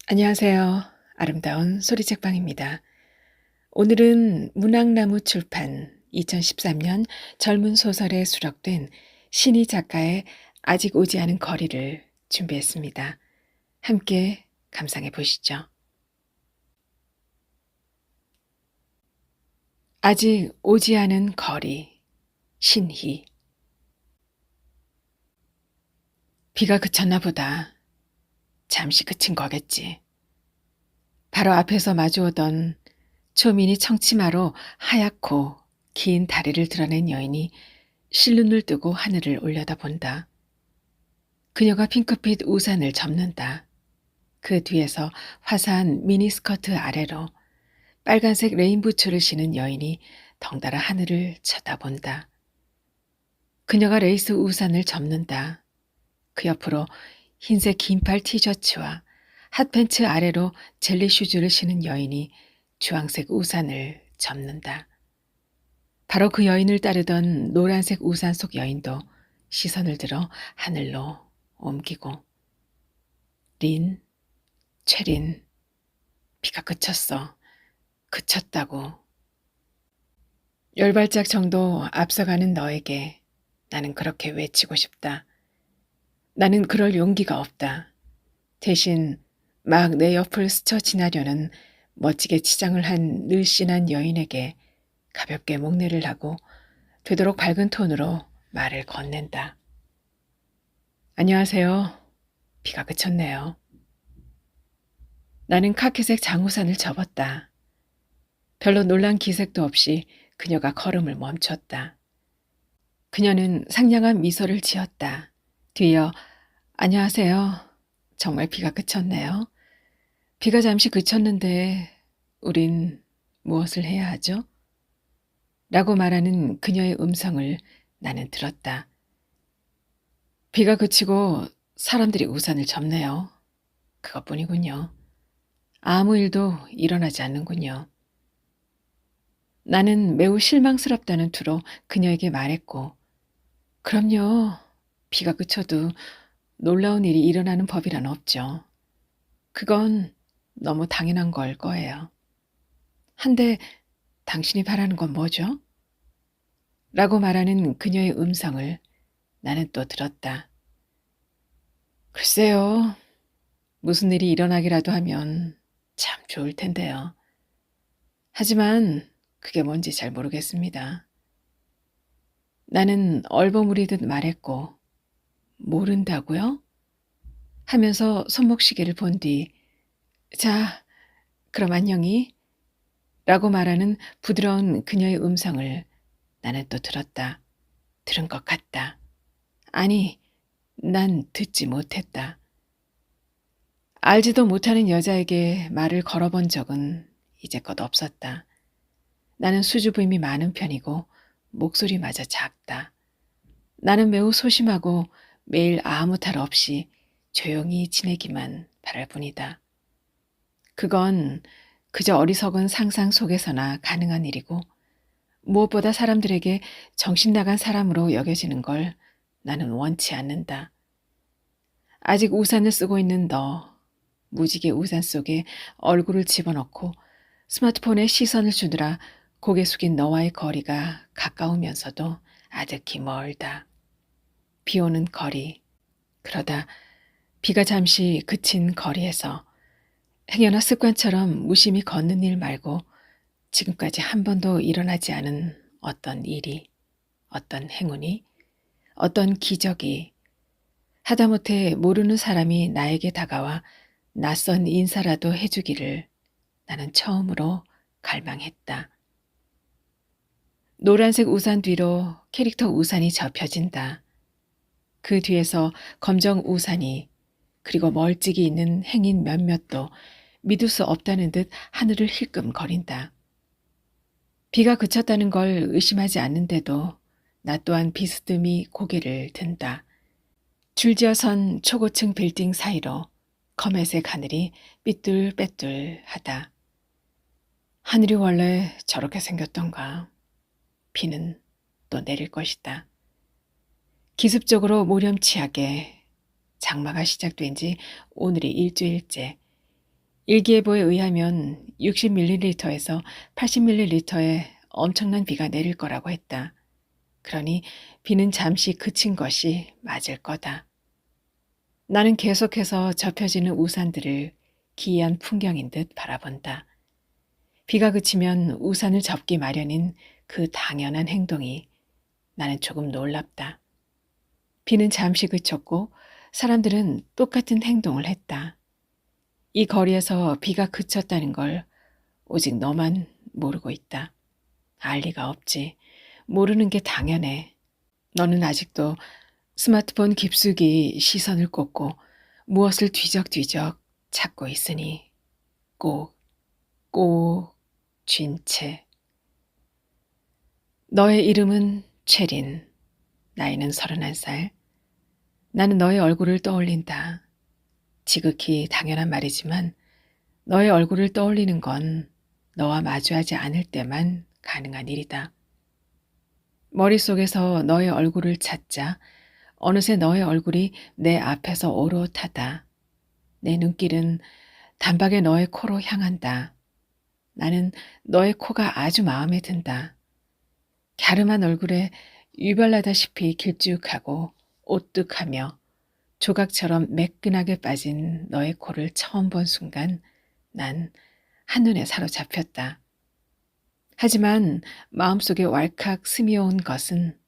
안녕하세요. 아름다운 소리책방입니다. 오늘은 문학나무 출판 2013년 젊은 소설에 수록된 신희 작가의 아직 오지 않은 거리를 준비했습니다. 함께 감상해 보시죠. 아직 오지 않은 거리, 신희. 비가 그쳤나 보다. 잠시 그친 거겠지. 바로 앞에서 마주오던 초미니 청치마로 하얗고 긴 다리를 드러낸 여인이 실눈을 뜨고 하늘을 올려다본다. 그녀가 핑크빛 우산을 접는다. 그 뒤에서 화사한 미니스커트 아래로 빨간색 레인부츠를 신은 여인이 덩달아 하늘을 쳐다본다. 그녀가 레이스 우산을 접는다. 그 옆으로 흰색 긴팔 티셔츠와 핫팬츠 아래로 젤리 슈즈를 신은 여인이 주황색 우산을 접는다. 바로 그 여인을 따르던 노란색 우산 속 여인도 시선을 들어 하늘로 옮기고. 린, 최린, 비가 그쳤어. 그쳤다고. 열발짝 정도 앞서가는 너에게 나는 그렇게 외치고 싶다. 나는 그럴 용기가 없다. 대신 막 내 옆을 스쳐 지나려는 멋지게 치장을 한 늘씬한 여인에게 가볍게 목례를 하고 되도록 밝은 톤으로 말을 건넨다. 안녕하세요. 비가 그쳤네요. 나는 카키색 장우산을 접었다. 별로 놀란 기색도 없이 그녀가 걸음을 멈췄다. 그녀는 상냥한 미소를 지었다. 뒤이어 안녕하세요. 정말 비가 그쳤네요. 비가 잠시 그쳤는데 우린 무엇을 해야 하죠? 라고 말하는 그녀의 음성을 나는 들었다. 비가 그치고 사람들이 우산을 접네요. 그것뿐이군요. 아무 일도 일어나지 않는군요. 나는 매우 실망스럽다는 투로 그녀에게 말했고, 그럼요. 비가 그쳐도 놀라운 일이 일어나는 법이란 없죠. 그건 너무 당연한 걸 거예요. 한데 당신이 바라는 건 뭐죠? 라고 말하는 그녀의 음성을 나는 또 들었다. 글쎄요. 무슨 일이 일어나기라도 하면 참 좋을 텐데요. 하지만 그게 뭔지 잘 모르겠습니다. 나는 얼버무리듯 말했고, 모른다고요? 하면서 손목시계를 본 뒤, 자, 그럼 안녕히 라고 말하는 부드러운 그녀의 음성을 나는 또 들었다. 들은 것 같다. 아니, 난 듣지 못했다. 알지도 못하는 여자에게 말을 걸어본 적은 이제껏 없었다. 나는 수줍음이 많은 편이고 목소리마저 작다. 나는 매우 소심하고 매일 아무 탈 없이 조용히 지내기만 바랄 뿐이다. 그건 그저 어리석은 상상 속에서나 가능한 일이고 무엇보다 사람들에게 정신 나간 사람으로 여겨지는 걸 나는 원치 않는다. 아직 우산을 쓰고 있는 너, 무지개 우산 속에 얼굴을 집어넣고 스마트폰에 시선을 주느라 고개 숙인 너와의 거리가 가까우면서도 아득히 멀다. 비 오는 거리, 그러다 비가 잠시 그친 거리에서 행여나 습관처럼 무심히 걷는 일 말고 지금까지 한 번도 일어나지 않은 어떤 일이, 어떤 행운이, 어떤 기적이, 하다못해 모르는 사람이 나에게 다가와 낯선 인사라도 해주기를 나는 처음으로 갈망했다. 노란색 우산 뒤로 캐릭터 우산이 접혀진다. 그 뒤에서 검정 우산이, 그리고 멀찍이 있는 행인 몇몇도 믿을 수 없다는 듯 하늘을 힐끔거린다. 비가 그쳤다는 걸 의심하지 않는데도 나 또한 비스듬히 고개를 든다. 줄지어 선 초고층 빌딩 사이로 검은색 하늘이 삐뚤빼뚤하다. 하늘이 원래 저렇게 생겼던가. 비는 또 내릴 것이다. 기습적으로 모렴치하게 장마가 시작된 지 오늘이 일주일째. 일기예보에 의하면 60ml에서 80ml의 엄청난 비가 내릴 거라고 했다. 그러니 비는 잠시 그친 것이 맞을 거다. 나는 계속해서 접혀지는 우산들을 기이한 풍경인 듯 바라본다. 비가 그치면 우산을 접기 마련인 그 당연한 행동이 나는 조금 놀랍다. 비는 잠시 그쳤고 사람들은 똑같은 행동을 했다. 이 거리에서 비가 그쳤다는 걸 오직 너만 모르고 있다. 알 리가 없지. 모르는 게 당연해. 너는 아직도 스마트폰 깊숙이 시선을 꽂고 무엇을 뒤적뒤적 찾고 있으니 꼭 쥔 채. 너의 이름은 최린. 나이는 31살. 나는 너의 얼굴을 떠올린다. 지극히 당연한 말이지만 너의 얼굴을 떠올리는 건 너와 마주하지 않을 때만 가능한 일이다. 머릿속에서 너의 얼굴을 찾자 어느새 너의 얼굴이 내 앞에서 오롯하다. 내 눈길은 단박에 너의 코로 향한다. 나는 너의 코가 아주 마음에 든다. 갸름한 얼굴에 유별나다시피 길쭉하고 오뚝하며 조각처럼 매끈하게 빠진 너의 코를 처음 본 순간 난 한눈에 사로잡혔다. 하지만 마음속에 왈칵 스미어온 것은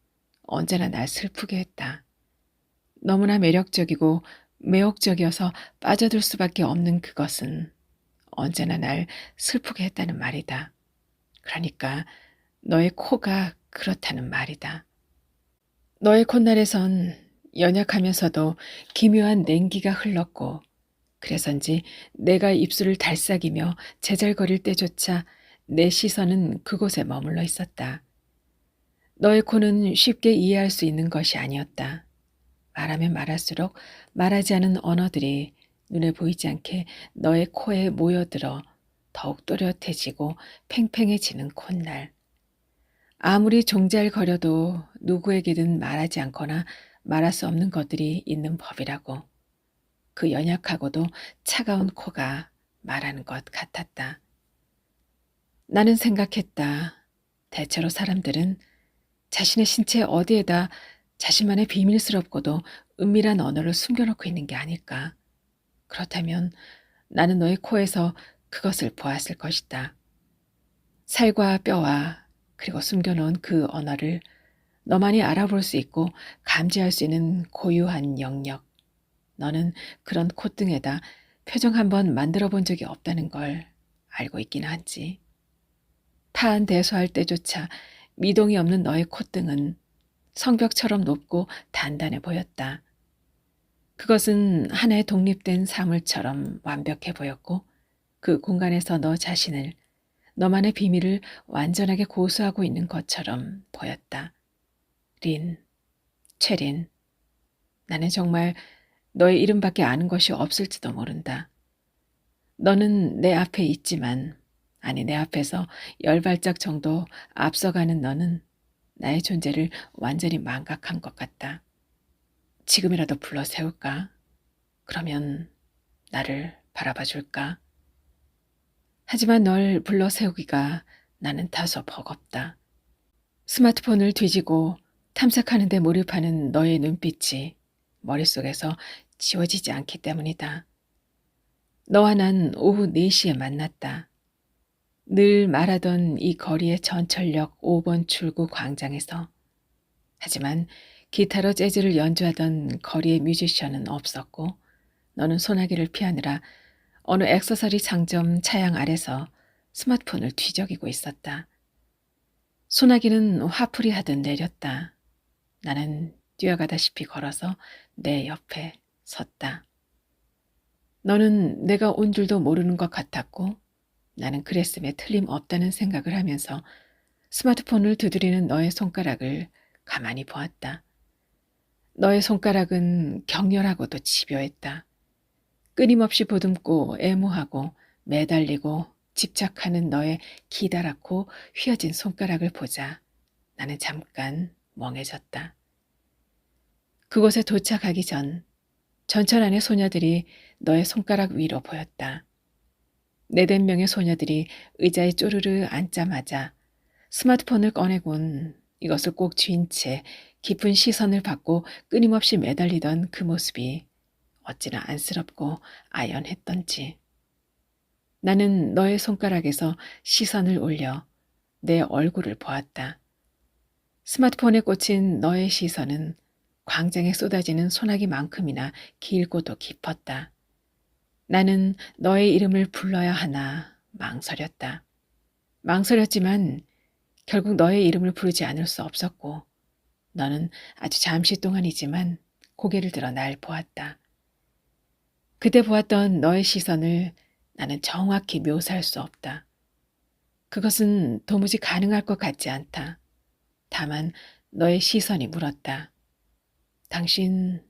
언제나 날 슬프게 했다. 너무나 매력적이고 매혹적이어서 빠져들 수밖에 없는 그것은 언제나 날 슬프게 했다는 말이다. 그러니까 너의 코가 그렇다는 말이다. 너의 콧날에선 연약하면서도 기묘한 냉기가 흘렀고 그래서인지 내가 입술을 달싹이며 제잘거릴 때조차 내 시선은 그곳에 머물러 있었다. 너의 코는 쉽게 이해할 수 있는 것이 아니었다. 말하면 말할수록 말하지 않은 언어들이 눈에 보이지 않게 너의 코에 모여들어 더욱 또렷해지고 팽팽해지는 콧날. 아무리 종잘거려도 누구에게든 말하지 않거나 말할 수 없는 것들이 있는 법이라고. 그 연약하고도 차가운 코가 말하는 것 같았다. 나는 생각했다. 대체로 사람들은 자신의 신체 어디에다 자신만의 비밀스럽고도 은밀한 언어를 숨겨놓고 있는 게 아닐까. 그렇다면 나는 너의 코에서 그것을 보았을 것이다. 살과 뼈와 그리고 숨겨놓은 그 언어를 너만이 알아볼 수 있고 감지할 수 있는 고유한 영역. 너는 그런 콧등에다 표정 한번 만들어 본 적이 없다는 걸 알고 있긴 하지. 파한대소할 때조차 미동이 없는 너의 콧등은 성벽처럼 높고 단단해 보였다. 그것은 하나의 독립된 사물처럼 완벽해 보였고 그 공간에서 너 자신을, 너만의 비밀을 완전하게 고수하고 있는 것처럼 보였다. 린, 최린, 나는 정말 너의 이름밖에 아는 것이 없을지도 모른다. 너는 내 앞에 있지만, 아니 내 앞에서 10발짝 정도 앞서가는 너는 나의 존재를 완전히 망각한 것 같다. 지금이라도 불러 세울까? 그러면 나를 바라봐 줄까? 하지만 널 불러 세우기가 나는 다소 버겁다. 스마트폰을 뒤지고 탐색하는 데 몰입하는 너의 눈빛이 머릿속에서 지워지지 않기 때문이다. 너와 난 오후 4시에 만났다. 늘 말하던 이 거리의 전철역 5번 출구 광장에서. 하지만 기타로 재즈를 연주하던 거리의 뮤지션은 없었고 너는 소나기를 피하느라 어느 액세서리 상점 차양 아래서 스마트폰을 뒤적이고 있었다. 소나기는 화풀이 하듯 내렸다. 나는 뛰어가다시피 걸어서 내 옆에 섰다. 너는 내가 온 줄도 모르는 것 같았고 나는 그랬음에 틀림없다는 생각을 하면서 스마트폰을 두드리는 너의 손가락을 가만히 보았다. 너의 손가락은 격렬하고도 집요했다. 끊임없이 보듬고 애무하고 매달리고 집착하는 너의 기다랗고 휘어진 손가락을 보자 나는 잠깐 멍해졌다. 그곳에 도착하기 전 전철 안의 소녀들이 너의 손가락 위로 보였다. 네댓 명의 소녀들이 의자에 쪼르르 앉자마자 스마트폰을 꺼내곤 이것을 꼭 쥔 채 깊은 시선을 받고 끊임없이 매달리던 그 모습이 어찌나 안쓰럽고 아연했던지. 나는 너의 손가락에서 시선을 올려 내 얼굴을 보았다. 스마트폰에 꽂힌 너의 시선은 광장에 쏟아지는 소나기만큼이나 길고도 깊었다. 나는 너의 이름을 불러야 하나 망설였다. 망설였지만 결국 너의 이름을 부르지 않을 수 없었고 너는 아주 잠시 동안이지만 고개를 들어 날 보았다. 그때 보았던 너의 시선을 나는 정확히 묘사할 수 없다. 그것은 도무지 가능할 것 같지 않다. 다만 너의 시선이 물었다. 당신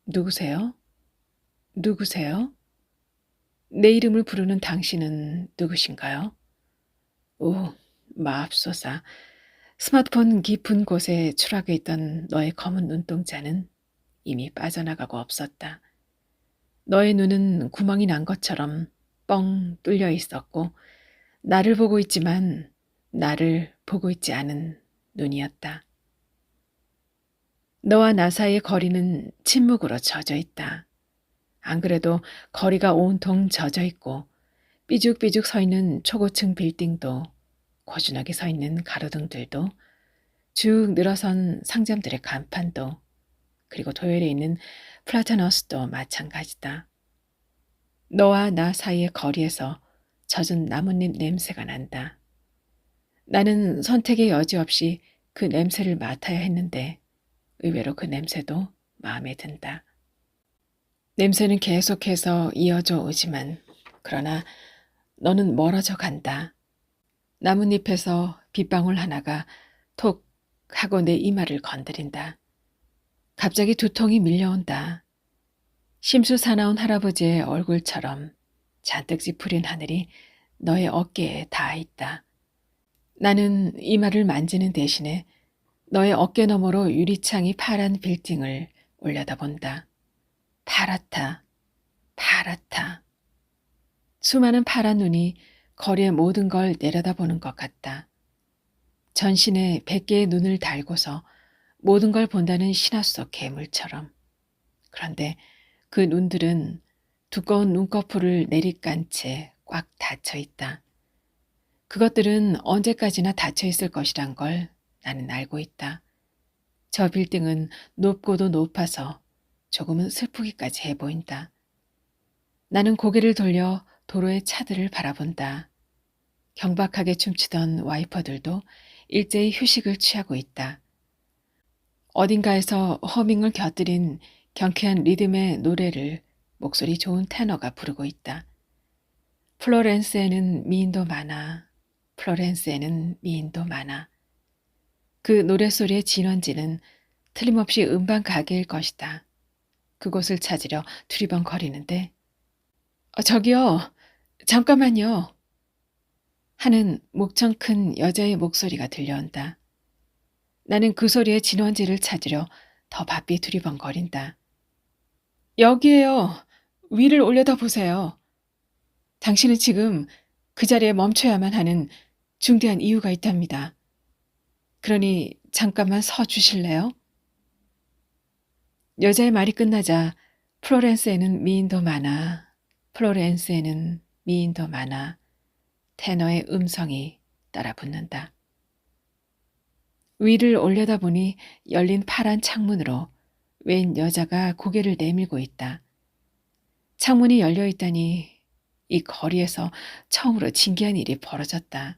누구세요? 누구세요? 내 이름을 부르는 당신은 누구신가요? 오, 마압소사. 스마트폰 깊은 곳에 추락해 있던 너의 검은 눈동자는 이미 빠져나가고 없었다. 너의 눈은 구멍이 난 것처럼 뻥 뚫려 있었고 나를 보고 있지만 나를 보고 있지 않은 눈이었다. 너와 나 사이의 거리는 침묵으로 젖어 있다. 안 그래도 거리가 온통 젖어 있고 삐죽삐죽 서 있는 초고층 빌딩도 고즈넉이 서 있는 가로등들도 쭉 늘어선 상점들의 간판도 그리고 도열에 있는 플라타너스도 마찬가지다. 너와 나 사이의 거리에서 젖은 나뭇잎 냄새가 난다. 나는 선택의 여지 없이 그 냄새를 맡아야 했는데 의외로 그 냄새도 마음에 든다. 냄새는 계속해서 이어져 오지만 그러나 너는 멀어져 간다. 나뭇잎에서 빗방울 하나가 톡 하고 내 이마를 건드린다. 갑자기 두통이 밀려온다. 심수 사나운 할아버지의 얼굴처럼 잔뜩 찌푸린 하늘이 너의 어깨에 닿아 있다. 나는 이마를 만지는 대신에 너의 어깨 너머로 유리창이 파란 빌딩을 올려다본다. 파랗다. 파랗다. 수많은 파란 눈이 거리의 모든 걸 내려다보는 것 같다. 전신에 100개의 눈을 달고서 모든 걸 본다는 신화 속 괴물처럼. 그런데 그 눈들은 두꺼운 눈꺼풀을 내리깐 채 꽉 닫혀 있다. 그것들은 언제까지나 닫혀 있을 것이란 걸 나는 알고 있다. 저 빌딩은 높고도 높아서 조금은 슬프기까지 해 보인다. 나는 고개를 돌려 도로의 차들을 바라본다. 경박하게 춤추던 와이퍼들도 일제히 휴식을 취하고 있다. 어딘가에서 허밍을 곁들인 경쾌한 리듬의 노래를 목소리 좋은 테너가 부르고 있다. 플로렌스에는 미인도 많아. 플로렌스에는 미인도 많아. 그 노랫소리의 진원지는 틀림없이 음반 가게일 것이다. 그곳을 찾으려 두리번거리는데 저기요. 잠깐만요. 하는 목청 큰 여자의 목소리가 들려온다. 나는 그 소리의 진원지를 찾으려 더 바삐 두리번거린다. 여기에요. 위를 올려다 보세요. 당신은 지금 그 자리에 멈춰야만 하는 중대한 이유가 있답니다. 그러니 잠깐만 서 주실래요? 여자의 말이 끝나자 플로렌스에는 미인도 많아. 플로렌스에는 미인도 많아. 테너의 음성이 따라 붙는다. 위를 올려다보니 열린 파란 창문으로 웬 여자가 고개를 내밀고 있다. 창문이 열려 있다니 이 거리에서 처음으로 진기한 일이 벌어졌다.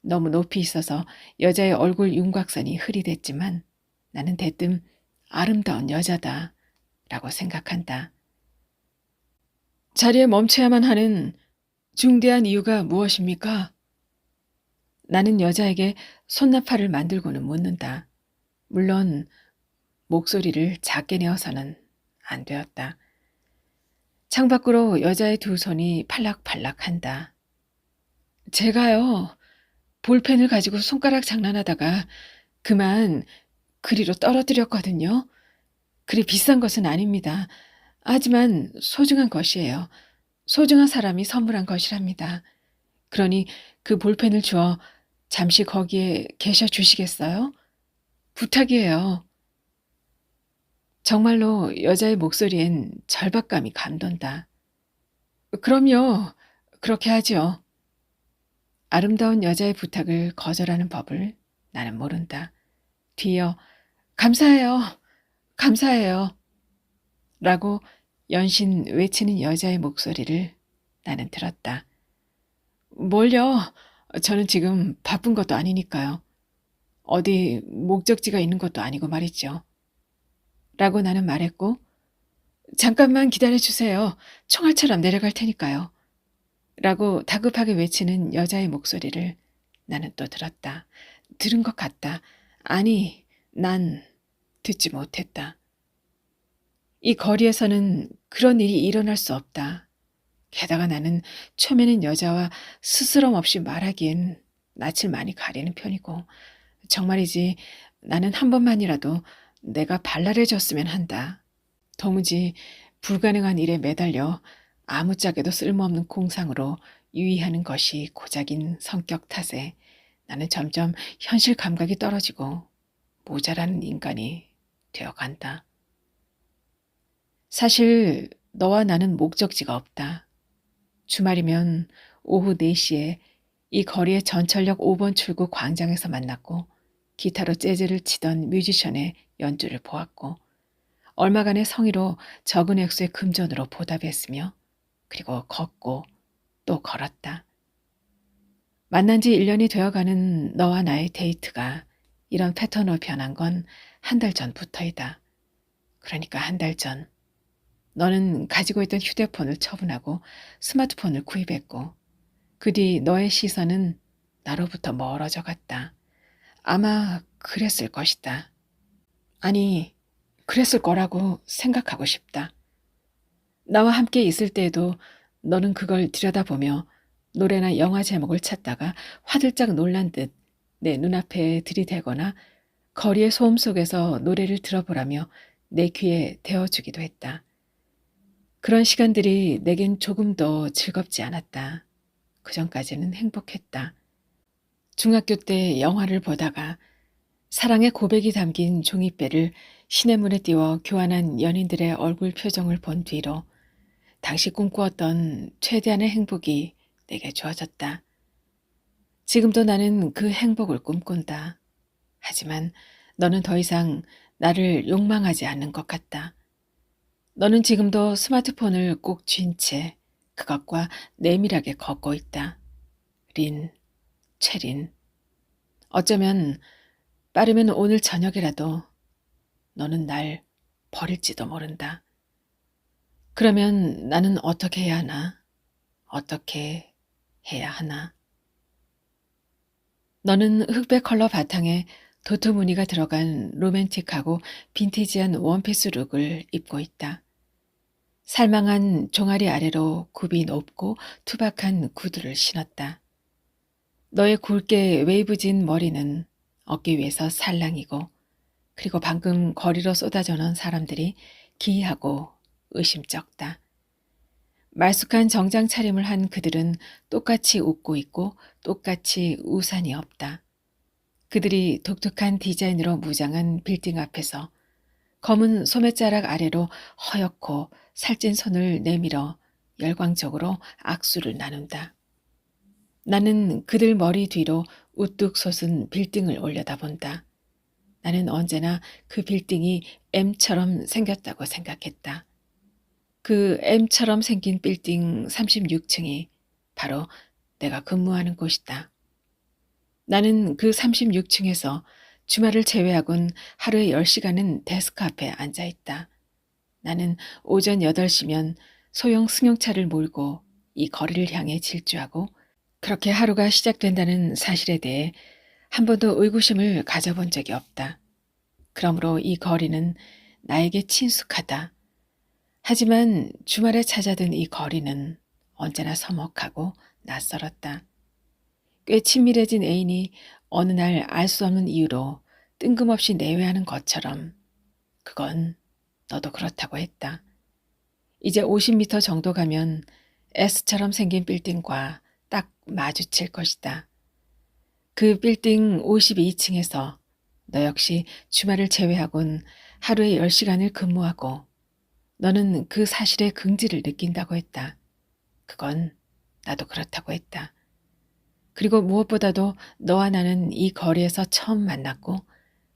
너무 높이 있어서 여자의 얼굴 윤곽선이 흐리댔지만 나는 대뜸 아름다운 여자다 라고 생각한다. 자리에 멈춰야만 하는 중대한 이유가 무엇입니까? 나는 여자에게 손나팔을 만들고는 묻는다. 물론 목소리를 작게 내어서는 안 되었다. 창밖으로 여자의 두 손이 팔락팔락한다. 제가요, 볼펜을 가지고 손가락 장난하다가 그만 그리로 떨어뜨렸거든요. 그리 비싼 것은 아닙니다. 하지만 소중한 것이에요. 소중한 사람이 선물한 것이랍니다. 그러니 그 볼펜을 주어 잠시 거기에 계셔 주시겠어요? 부탁이에요. 정말로 여자의 목소리엔 절박감이 감돈다. 그럼요. 그렇게 하지요. 아름다운 여자의 부탁을 거절하는 법을 나는 모른다. 뒤이어 감사해요. 감사해요. 라고 연신 외치는 여자의 목소리를 나는 들었다. 뭘요? 저는 지금 바쁜 것도 아니니까요. 어디 목적지가 있는 것도 아니고 말이죠. 라고 나는 말했고, 잠깐만 기다려주세요. 총알처럼 내려갈 테니까요. 라고 다급하게 외치는 여자의 목소리를 나는 또 들었다. 들은 것 같다. 아니, 난 듣지 못했다. 이 거리에서는 그런 일이 일어날 수 없다. 게다가 나는 초면인 여자와 스스럼 없이 말하기엔 낯을 많이 가리는 편이고, 정말이지 나는 한 번만이라도 내가 발랄해졌으면 한다. 도무지 불가능한 일에 매달려 아무짝에도 쓸모없는 공상으로 유의하는 것이 고작인 성격 탓에 나는 점점 현실 감각이 떨어지고 모자라는 인간이 되어간다. 사실 너와 나는 목적지가 없다. 주말이면 오후 4시에 이 거리의 전철역 5번 출구 광장에서 만났고 기타로 재즈를 치던 뮤지션의 연주를 보았고 얼마간의 성의로 적은 액수의 금전으로 보답했으며 그리고 걷고 또 걸었다. 만난 지 1년이 되어가는 너와 나의 데이트가 이런 패턴으로 변한 건 한 달 전부터이다. 그러니까 한 달 전. 너는 가지고 있던 휴대폰을 처분하고 스마트폰을 구입했고 그 뒤 너의 시선은 나로부터 멀어져 갔다. 아마 그랬을 것이다. 아니, 그랬을 거라고 생각하고 싶다. 나와 함께 있을 때에도 너는 그걸 들여다보며 노래나 영화 제목을 찾다가 화들짝 놀란 듯 내 눈앞에 들이대거나 거리의 소음 속에서 노래를 들어보라며 내 귀에 대어주기도 했다. 그런 시간들이 내겐 조금도 즐겁지 않았다. 그전까지는 행복했다. 중학교 때 영화를 보다가 사랑의 고백이 담긴 종이배를 시내문에 띄워 교환한 연인들의 얼굴 표정을 본 뒤로 당시 꿈꾸었던 최대한의 행복이 내게 주어졌다. 지금도 나는 그 행복을 꿈꾼다. 하지만 너는 더 이상 나를 욕망하지 않는 것 같다. 너는 지금도 스마트폰을 꼭 쥔 채 그것과 내밀하게 걷고 있다. 린, 최린. 어쩌면 빠르면 오늘 저녁이라도 너는 날 버릴지도 모른다. 그러면 나는 어떻게 해야 하나? 어떻게 해야 하나? 너는 흑백 컬러 바탕에 도트 무늬가 들어간 로맨틱하고 빈티지한 원피스 룩을 입고 있다. 살망한 종아리 아래로 굽이 높고 투박한 구두를 신었다. 너의 굵게 웨이브진 머리는 어깨 위에서 살랑이고 그리고 방금 거리로 쏟아져 나온 사람들이 기이하고 의심쩍다. 말쑥한 정장 차림을 한 그들은 똑같이 웃고 있고 똑같이 우산이 없다. 그들이 독특한 디자인으로 무장한 빌딩 앞에서 검은 소매자락 아래로 허옇고 살찐 손을 내밀어 열광적으로 악수를 나눈다. 나는 그들 머리 뒤로 우뚝 솟은 빌딩을 올려다본다. 나는 언제나 그 빌딩이 M처럼 생겼다고 생각했다. 그 M처럼 생긴 빌딩 36층이 바로 내가 근무하는 곳이다. 나는 그 36층에서 주말을 제외하곤 하루에 10시간은 데스크 앞에 앉아 있다. 나는 오전 8시면 소형 승용차를 몰고 이 거리를 향해 질주하고 그렇게 하루가 시작된다는 사실에 대해 한 번도 의구심을 가져본 적이 없다. 그러므로 이 거리는 나에게 친숙하다. 하지만 주말에 찾아든 이 거리는 언제나 서먹하고 낯설었다. 꽤 친밀해진 애인이 어느 날 알 수 없는 이유로 뜬금없이 내외하는 것처럼 그건 너도 그렇다고 했다. 이제 50m 정도 가면 S처럼 생긴 빌딩과 딱 마주칠 것이다. 그 빌딩 52층에서 너 역시 주말을 제외하곤 하루에 10시간을 근무하고 너는 그 사실에 긍지를 느낀다고 했다. 그건 나도 그렇다고 했다. 그리고 무엇보다도 너와 나는 이 거리에서 처음 만났고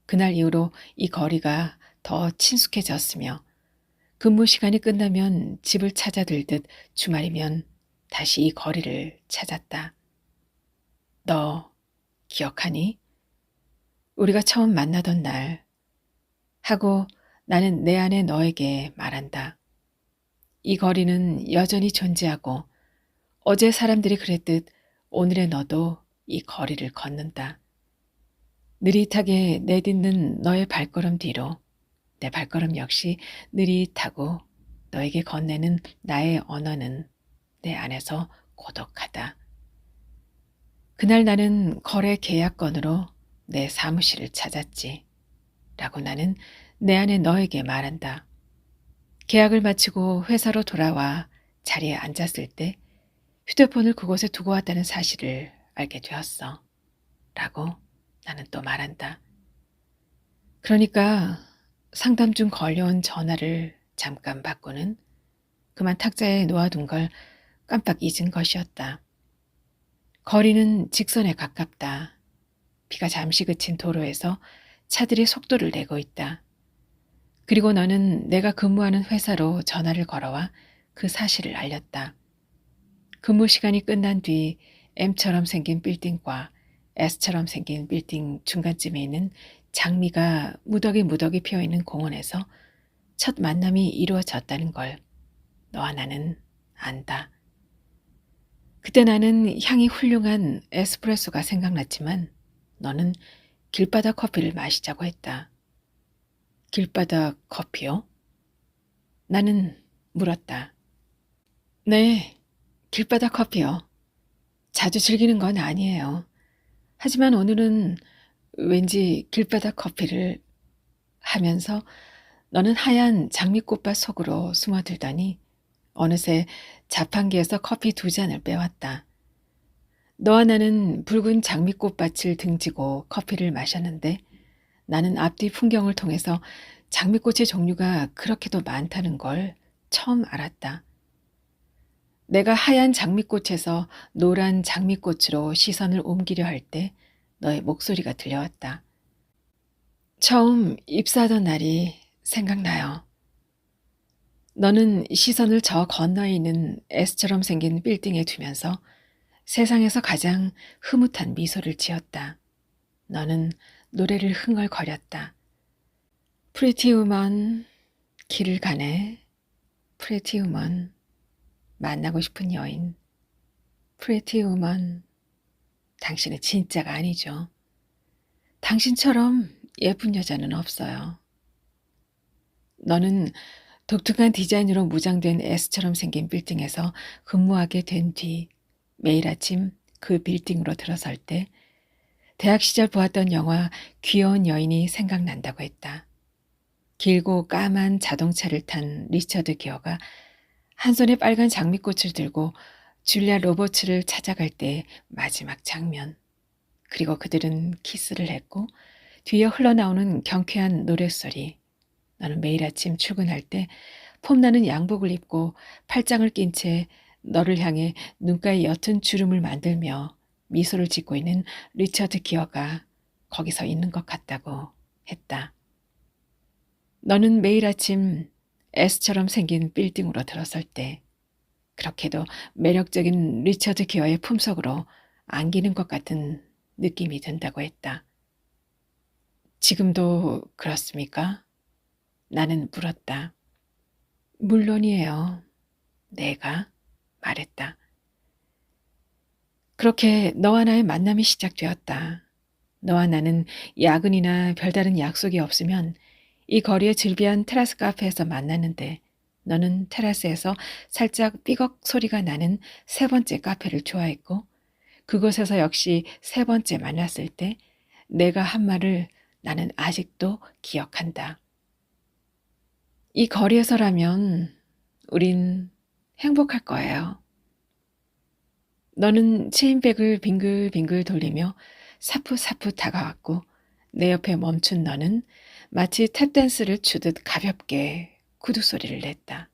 그날 이후로 이 거리가 더 친숙해졌으며 근무 시간이 끝나면 집을 찾아들듯 주말이면 다시 이 거리를 찾았다. 너 기억하니? 우리가 처음 만나던 날 하고 나는 내 안에 너에게 말한다. 이 거리는 여전히 존재하고 어제 사람들이 그랬듯 오늘의 너도 이 거리를 걷는다. 느릿하게 내딛는 너의 발걸음 뒤로 내 발걸음 역시 느릿하고 너에게 건네는 나의 언어는 내 안에서 고독하다. 그날 나는 거래 계약건으로 내 사무실을 찾았지. 라고 나는 내 안에 너에게 말한다. 계약을 마치고 회사로 돌아와 자리에 앉았을 때 휴대폰을 그곳에 두고 왔다는 사실을 알게 되었어. 라고 나는 또 말한다. 그러니까 상담 중 걸려온 전화를 잠깐 받고는 그만 탁자에 놓아둔 걸 깜빡 잊은 것이었다. 거리는 직선에 가깝다. 비가 잠시 그친 도로에서 차들이 속도를 내고 있다. 그리고 너는 내가 근무하는 회사로 전화를 걸어와 그 사실을 알렸다. 근무 시간이 끝난 뒤 M처럼 생긴 빌딩과 S처럼 생긴 빌딩 중간쯤에 있는 장미가 무더기 피어있는 공원에서 첫 만남이 이루어졌다는 걸 너와 나는 안다. 그때 나는 향이 훌륭한 에스프레소가 생각났지만 너는 길바닥 커피를 마시자고 했다. 길바닥 커피요? 나는 물었다. 네, 길바닥 커피요. 자주 즐기는 건 아니에요. 하지만 오늘은 왠지 길바닥 커피를 하면서 너는 하얀 장미꽃밭 속으로 숨어들더니 어느새 자판기에서 커피 2잔을 빼왔다. 너와 나는 붉은 장미꽃밭을 등지고 커피를 마셨는데 나는 앞뒤 풍경을 통해서 장미꽃의 종류가 그렇게도 많다는 걸 처음 알았다. 내가 하얀 장미꽃에서 노란 장미꽃으로 시선을 옮기려 할 때 너의 목소리가 들려왔다. 처음 입사하던 날이 생각나요. 너는 시선을 저 건너에 있는 S처럼 생긴 빌딩에 두면서 세상에서 가장 흐뭇한 미소를 지었다. 너는 노래를 흥얼거렸다. 프리티 우먼, 길을 가네. 프리티 우먼, 만나고 싶은 여인. 프리티 우먼, 당신은 진짜가 아니죠. 당신처럼 예쁜 여자는 없어요. 너는 독특한 디자인으로 무장된 S처럼 생긴 빌딩에서 근무하게 된 뒤 매일 아침 그 빌딩으로 들어설 때 대학 시절 보았던 영화 귀여운 여인이 생각난다고 했다. 길고 까만 자동차를 탄 리처드 기어가 한 손에 빨간 장미꽃을 들고 줄리아 로버츠를 찾아갈 때 마지막 장면. 그리고 그들은 키스를 했고 뒤에 흘러나오는 경쾌한 노랫소리. 너는 매일 아침 출근할 때 폼나는 양복을 입고 팔짱을 낀 채 너를 향해 눈가에 옅은 주름을 만들며 미소를 짓고 있는 리처드 기어가 거기서 있는 것 같다고 했다. 너는 매일 아침 S처럼 생긴 빌딩으로 들어설 때 그렇게도 매력적인 리처드 기어의 품속으로 안기는 것 같은 느낌이 든다고 했다. 지금도 그렇습니까? 나는 물었다. 물론이에요. 내가 말했다. 그렇게 너와 나의 만남이 시작되었다. 너와 나는 야근이나 별다른 약속이 없으면 이 거리의 즐비한 테라스 카페에서 만났는데 너는 테라스에서 살짝 삐걱 소리가 나는 3번째 카페를 좋아했고 그곳에서 역시 3번째 만났을 때 내가 한 말을 나는 아직도 기억한다. 이 거리에서라면 우린 행복할 거예요. 너는 체인백을 빙글빙글 돌리며 사푸사푸 다가왔고 내 옆에 멈춘 너는 마치 탭댄스를 추듯 가볍게 구두 소리를 냈다.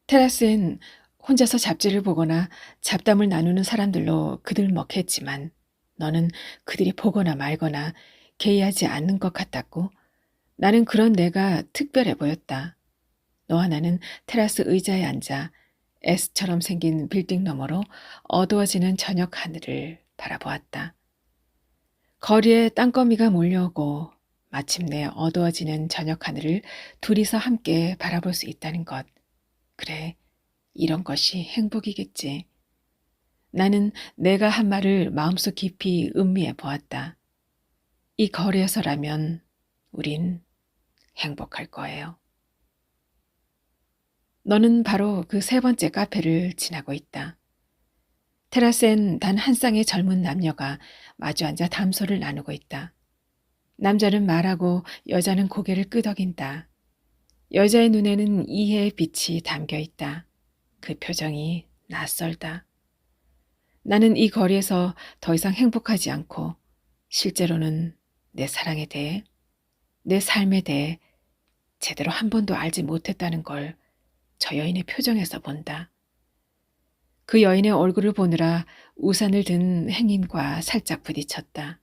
테라스엔 혼자서 잡지를 보거나 잡담을 나누는 사람들로 그들먹했지만 너는 그들이 보거나 말거나 개의하지 않는 것 같았고 나는 그런 내가 특별해 보였다. 너와 나는 테라스 의자에 앉아 S처럼 생긴 빌딩 너머로 어두워지는 저녁 하늘을 바라보았다. 거리에 땅거미가 몰려오고 마침내 어두워지는 저녁 하늘을 둘이서 함께 바라볼 수 있다는 것. 그래, 이런 것이 행복이겠지. 나는 내가 한 말을 마음속 깊이 음미해 보았다. 이 거리에서라면 우린 행복할 거예요. 너는 바로 그 세 번째 카페를 지나고 있다. 테라스엔 단 한 쌍의 젊은 남녀가 마주 앉아 담소를 나누고 있다. 남자는 말하고 여자는 고개를 끄덕인다. 여자의 눈에는 이해의 빛이 담겨 있다. 그 표정이 낯설다. 나는 이 거리에서 더 이상 행복하지 않고 실제로는 내 사랑에 대해, 내 삶에 대해 제대로 한 번도 알지 못했다는 걸 저 여인의 표정에서 본다. 그 여인의 얼굴을 보느라 우산을 든 행인과 살짝 부딪혔다.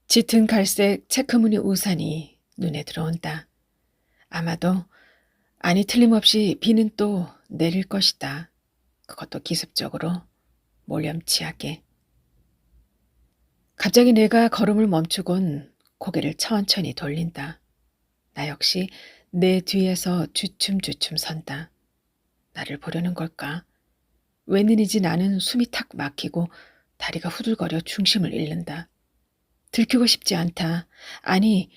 짙은 갈색 체크무늬 우산이 눈에 들어온다. 아마도, 아니 틀림없이 비는 또 내릴 것이다. 그것도 기습적으로, 몰염치하게. 갑자기 내가 걸음을 멈추곤 고개를 천천히 돌린다. 나 역시 내 뒤에서 주춤주춤 선다. 나를 보려는 걸까? 웬일인지 나는 숨이 탁 막히고 다리가 후들거려 중심을 잃는다. 들키고 싶지 않다. 아니,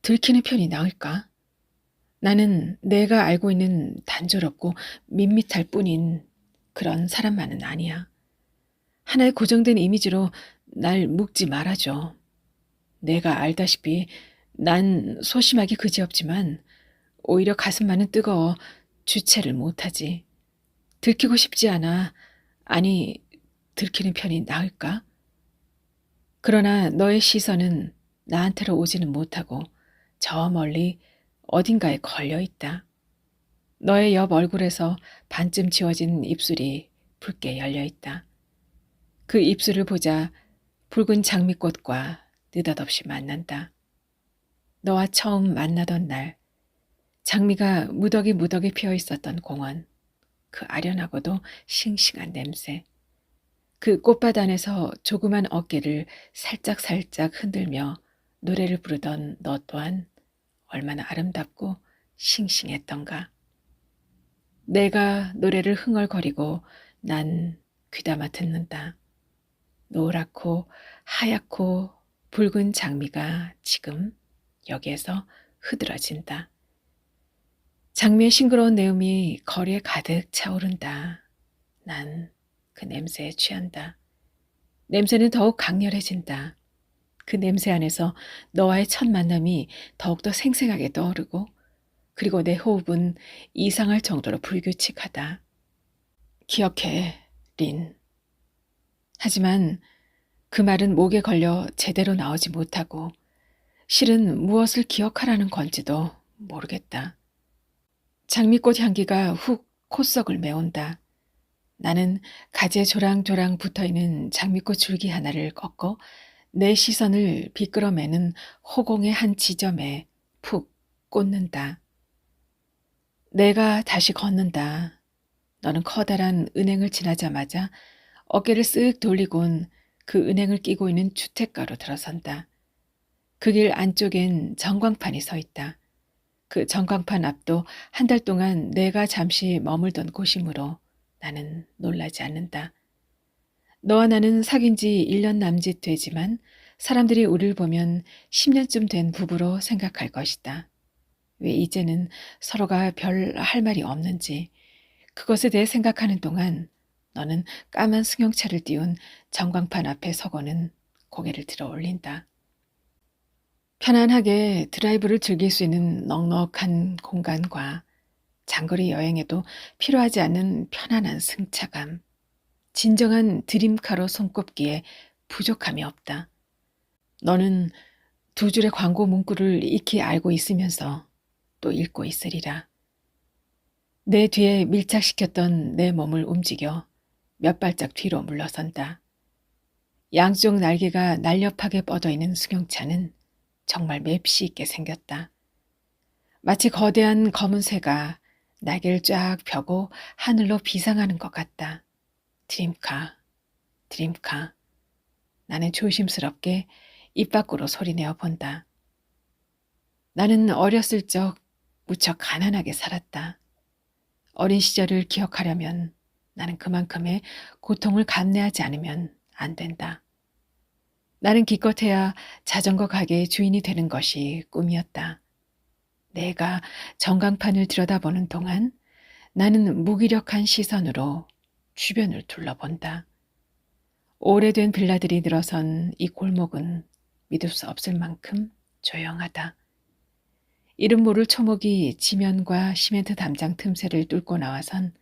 들키는 편이 나을까? 나는 내가 알고 있는 단조롭고 밋밋할 뿐인 그런 사람만은 아니야. 하나의 고정된 이미지로 날 묶지 말아줘. 내가 알다시피 난 소심하기 그지없지만 오히려 가슴만은 뜨거워 주체를 못하지. 들키고 싶지 않아. 아니, 들키는 편이 나을까? 그러나 너의 시선은 나한테로 오지는 못하고 저 멀리 어딘가에 걸려 있다. 너의 옆 얼굴에서 반쯤 지워진 입술이 붉게 열려 있다. 그 입술을 보자 붉은 장미꽃과 느닷없이 만난다. 너와 처음 만나던 날, 장미가 무더기 피어 있었던 공원, 그 아련하고도 싱싱한 냄새, 그 꽃밭 안에서 조그만 어깨를 살짝살짝 흔들며 노래를 부르던 너 또한 얼마나 아름답고 싱싱했던가. 내가 노래를 흥얼거리고 난 귀담아 듣는다. 노랗고 하얗고 붉은 장미가 지금 여기에서 흐드러진다. 장미의 싱그러운 내음이 거리에 가득 차오른다. 난 그 냄새에 취한다. 냄새는 더욱 강렬해진다. 그 냄새 안에서 너와의 첫 만남이 더욱더 생생하게 떠오르고 그리고 내 호흡은 이상할 정도로 불규칙하다. 기억해, 린. 하지만 그 말은 목에 걸려 제대로 나오지 못하고 실은 무엇을 기억하라는 건지도 모르겠다. 장미꽃 향기가 훅 콧속을 메운다. 나는 가지에 조랑조랑 붙어있는 장미꽃 줄기 하나를 꺾고 내 시선을 비끌어매는 호공의 한 지점에 푹 꽂는다. 내가 다시 걷는다. 너는 커다란 은행을 지나자마자 어깨를 쓱 돌리곤 그 은행을 끼고 있는 주택가로 들어선다. 그 길 안쪽엔 전광판이 서 있다. 그 전광판 앞도 한 달 동안 내가 잠시 머물던 곳이므로 나는 놀라지 않는다. 너와 나는 사귄 지 1년 남짓 되지만 사람들이 우리를 보면 10년쯤 된 부부로 생각할 것이다. 왜 이제는 서로가 별 할 말이 없는지 그것에 대해 생각하는 동안 너는 까만 승용차를 띄운 전광판 앞에 서고는 고개를 들어 올린다. 편안하게 드라이브를 즐길 수 있는 넉넉한 공간과 장거리 여행에도 필요하지 않은 편안한 승차감. 진정한 드림카로 손꼽기에 부족함이 없다. 너는 두 줄의 광고 문구를 익히 알고 있으면서 또 읽고 있으리라. 내 뒤에 밀착시켰던 내 몸을 움직여 몇 발짝 뒤로 물러선다. 양쪽 날개가 날렵하게 뻗어있는 승용차는 정말 맵시 있게 생겼다. 마치 거대한 검은 새가 날개를 쫙 펴고 하늘로 비상하는 것 같다. 드림카, 드림카. 나는 조심스럽게 입 밖으로 소리내어 본다. 나는 어렸을 적 무척 가난하게 살았다. 어린 시절을 기억하려면 나는 그만큼의 고통을 감내하지 않으면 안 된다. 나는 기껏해야 자전거 가게의 주인이 되는 것이 꿈이었다. 내가 전광판을 들여다보는 동안 나는 무기력한 시선으로 주변을 둘러본다. 오래된 빌라들이 늘어선 이 골목은 믿을 수 없을 만큼 조용하다. 이름 모를 초목이 지면과 시멘트 담장 틈새를 뚫고 나와선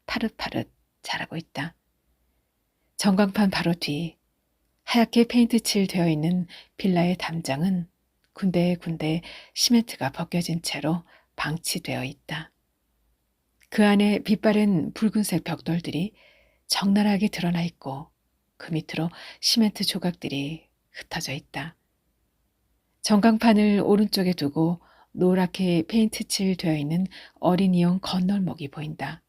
파릇파릇 자라고 있다. 전광판 바로 뒤 하얗게 페인트 칠 되어 있는 빌라의 담장은 군데군데 시멘트가 벗겨진 채로 방치되어 있다. 그 안에 빛바랜 붉은색 벽돌들이 적나라하게 드러나 있고 그 밑으로 시멘트 조각들이 흩어져 있다. 전광판을 오른쪽에 두고 노랗게 페인트 칠 되어 있는 어린이용 건널목이 보인다.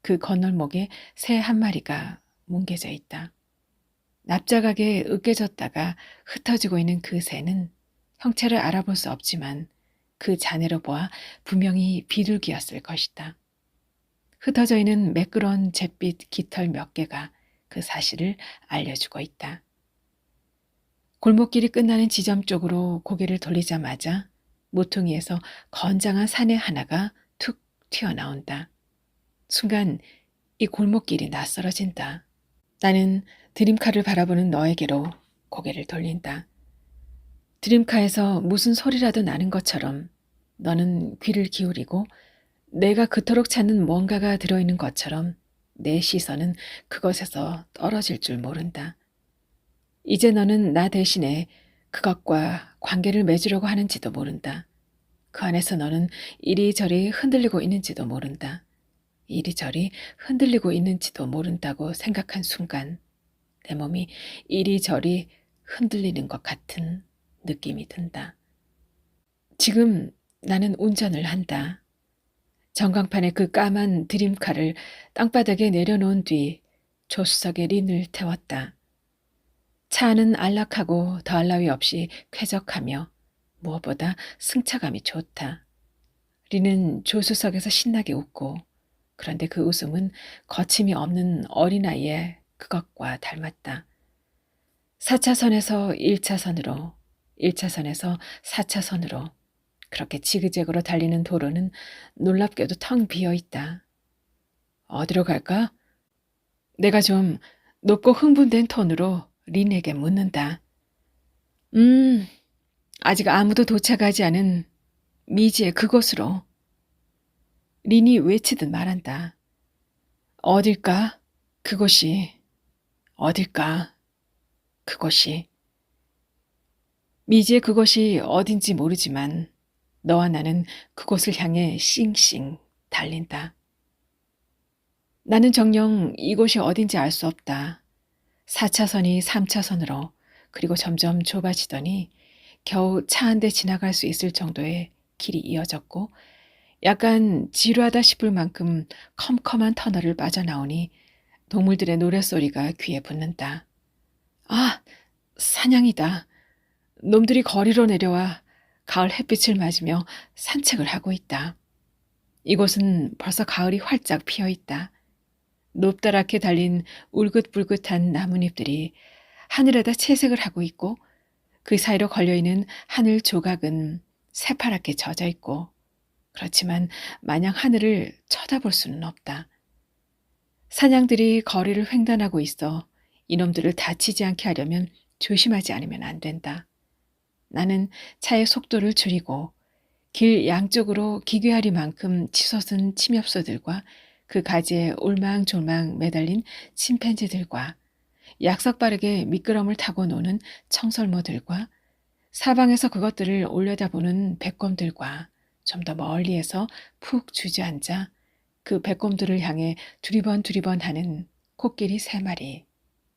그 건널목에 새 한 마리가 뭉개져 있다. 납작하게 으깨졌다가 흩어지고 있는 그 새는 형체를 알아볼 수 없지만 그 자네로 보아 분명히 비둘기였을 것이다. 흩어져 있는 매끄러운 잿빛 깃털 몇 개가 그 사실을 알려주고 있다. 골목길이 끝나는 지점 쪽으로 고개를 돌리자마자 모퉁이에서 건장한 사내 하나가 툭 튀어나온다. 순간 이 골목길이 낯설어진다. 나는 드림카를 바라보는 너에게로 고개를 돌린다. 드림카에서 무슨 소리라도 나는 것처럼 너는 귀를 기울이고 내가 그토록 찾는 뭔가가 들어있는 것처럼 내 시선은 그것에서 떨어질 줄 모른다. 이제 너는 나 대신에 그것과 관계를 맺으려고 하는지도 모른다. 그 안에서 너는 이리저리 흔들리고 있는지도 모른다. 이리저리 흔들리고 있는지도 모른다고 생각한 순간 내 몸이 이리저리 흔들리는 것 같은 느낌이 든다. 지금 나는 운전을 한다. 전광판에 그 까만 드림카를 땅바닥에 내려놓은 뒤 조수석에 린을 태웠다. 차 안은 안락하고 더할 나위 없이 쾌적하며 무엇보다 승차감이 좋다. 린은 조수석에서 신나게 웃고 그런데 그 웃음은 거침이 없는 어린아이의 그것과 닮았다. 4차선에서 1차선으로, 1차선에서 4차선으로 그렇게 지그재그로 달리는 도로는 놀랍게도 텅 비어 있다. 어디로 갈까? 내가 좀 높고 흥분된 톤으로 린에게 묻는다. 아직 아무도 도착하지 않은 미지의 그곳으로. 린이 외치듯 말한다. 어딜까? 그곳이. 어딜까? 그곳이. 미지의 그곳이 어딘지 모르지만 너와 나는 그곳을 향해 싱싱 달린다. 나는 정녕 이곳이 어딘지 알 수 없다. 4차선이 3차선으로 그리고 점점 좁아지더니 겨우 차 한 대 지나갈 수 있을 정도의 길이 이어졌고 약간 지루하다 싶을 만큼 컴컴한 터널을 빠져나오니 동물들의 노랫소리가 귀에 붙는다. 아, 사냥이다. 놈들이 거리로 내려와 가을 햇빛을 맞으며 산책을 하고 있다. 이곳은 벌써 가을이 활짝 피어 있다. 높다랗게 달린 울긋불긋한 나뭇잎들이 하늘에다 채색을 하고 있고 그 사이로 걸려있는 하늘 조각은 새파랗게 젖어 있고 그렇지만 마냥 하늘을 쳐다볼 수는 없다. 사냥들이 거리를 횡단하고 있어 이놈들을 다치지 않게 하려면 조심하지 않으면 안 된다. 나는 차의 속도를 줄이고 길 양쪽으로 기괴하리만큼 치솟은 침엽소들과 그 가지에 올망졸망 매달린 침팬지들과 약삭빠르게 미끄럼을 타고 노는 청설모들과 사방에서 그것들을 올려다보는 백곰들과 좀 더 멀리에서 푹 주저앉아 그 백곰들을 향해 두리번 하는 코끼리 3마리,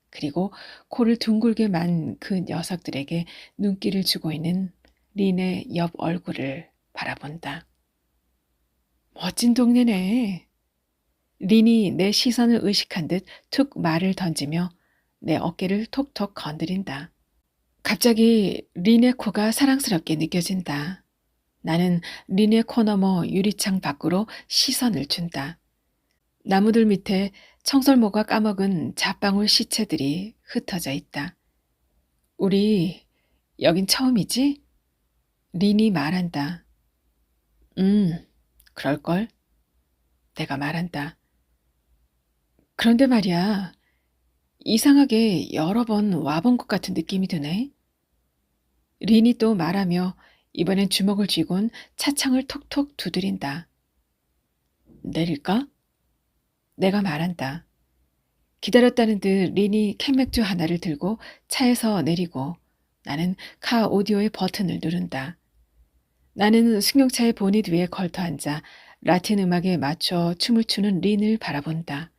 그리고 코를 둥글게 만 그 녀석들에게 눈길을 주고 있는 린의 옆 얼굴을 바라본다. 멋진 동네네. 린이 내 시선을 의식한 듯 툭 말을 던지며 내 어깨를 톡톡 건드린다. 갑자기 린의 코가 사랑스럽게 느껴진다. 나는 린의 코 너머 유리창 밖으로 시선을 준다. 나무들 밑에 청설모가 까먹은 잣방울 시체들이 흩어져 있다. 우리 여긴 처음이지? 린이 말한다. 그럴걸? 내가 말한다. 그런데 말이야, 이상하게 여러 번 와본 것 같은 느낌이 드네. 린이 또 말하며 이번엔 주먹을 쥐곤 차창을 톡톡 두드린다. 내릴까? 내가 말한다. 기다렸다는 듯 린이 캔맥주 하나를 들고 차에서 내리고 나는 카 오디오의 버튼을 누른다. 나는 승용차의 보닛 위에 걸터 앉아 라틴 음악에 맞춰 춤을 추는 린을 바라본다.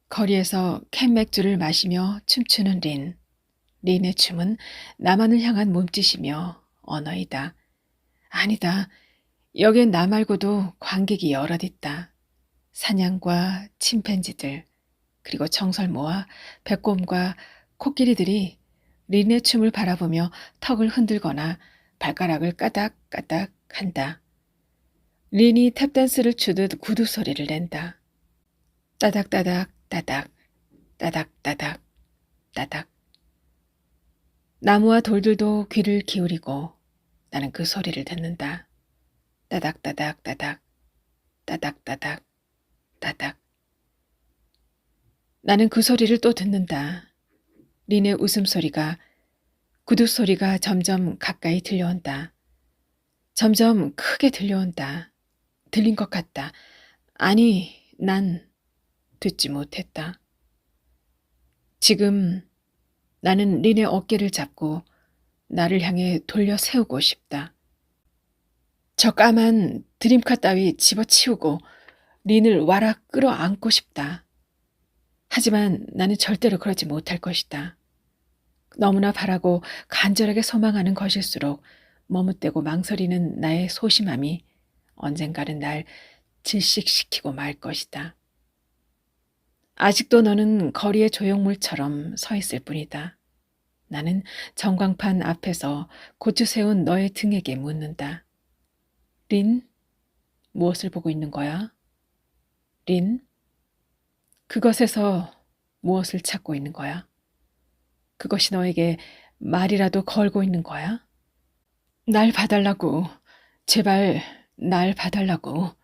거리에서 캔맥주를 마시며 춤추는 린. 린의 춤은 나만을 향한 몸짓이며 언어이다. 아니다. 여긴 나 말고도 관객이 여럿 있다. 사냥과 침팬지들, 그리고 청설모와 백곰과 코끼리들이 린의 춤을 바라보며 턱을 흔들거나 발가락을 까닥까닥 한다. 린이 탭댄스를 추듯 구두 소리를 낸다. 따닥따닥 따닥, 따닥따닥 따닥. 나무와 돌들도 귀를 기울이고 나는 그 소리를 듣는다. 따닥따닥 따닥, 따닥따닥 따닥. 나는 그 소리를 또 듣는다. 린의 웃음소리가, 구두 소리가 점점 가까이 들려온다. 점점 크게 들려온다. 들린 것 같다. 아니, 난 듣지 못했다. 지금 나는 린의 어깨를 잡고 나를 향해 돌려 세우고 싶다. 저 까만 드림카 따위 집어치우고 린을 와락 끌어안고 싶다. 하지만 나는 절대로 그러지 못할 것이다. 너무나 바라고 간절하게 소망하는 것일수록 머뭇대고 망설이는 나의 소심함이 언젠가는 날 질식시키고 말 것이다. 아직도 너는 거리의 조형물처럼 서 있을 뿐이다. 나는 전광판 앞에서 고추 세운 너의 등에게 묻는다. 린? 무엇을 보고 있는 거야? 린? 그것에서 무엇을 찾고 있는 거야? 그것이 너에게 말이라도 걸고 있는 거야? 날 봐달라고. 제발 날 봐달라고.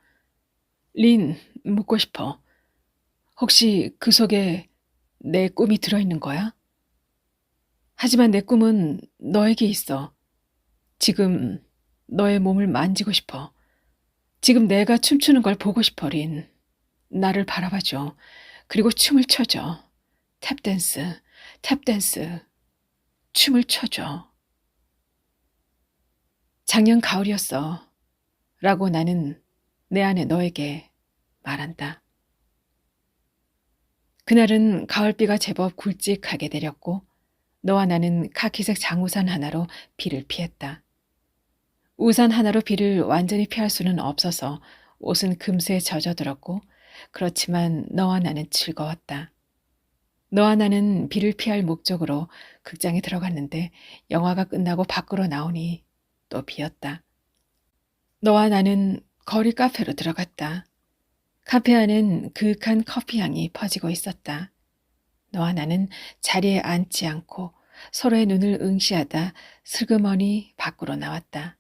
린, 묻고 싶어. 혹시 그 속에 내 꿈이 들어있는 거야? 하지만 내 꿈은 너에게 있어. 지금 너의 몸을 만지고 싶어. 지금 내가 춤추는 걸 보고 싶어, 린. 나를 바라봐줘. 그리고 춤을 춰줘. 탭댄스, 탭댄스. 춤을 춰줘. 작년 가을이었어. 라고 나는 내 안에 너에게 말한다. 그날은 가을비가 제법 굵직하게 내렸고 너와 나는 카키색 장우산 하나로 비를 피했다. 우산 하나로 비를 완전히 피할 수는 없어서 옷은 금세 젖어들었고 그렇지만 너와 나는 즐거웠다. 너와 나는 비를 피할 목적으로 극장에 들어갔는데 영화가 끝나고 밖으로 나오니 또 비었다. 너와 나는 거리 카페로 들어갔다. 카페 안엔 그윽한 커피 향이 퍼지고 있었다. 너와 나는 자리에 앉지 않고 서로의 눈을 응시하다 슬그머니 밖으로 나왔다.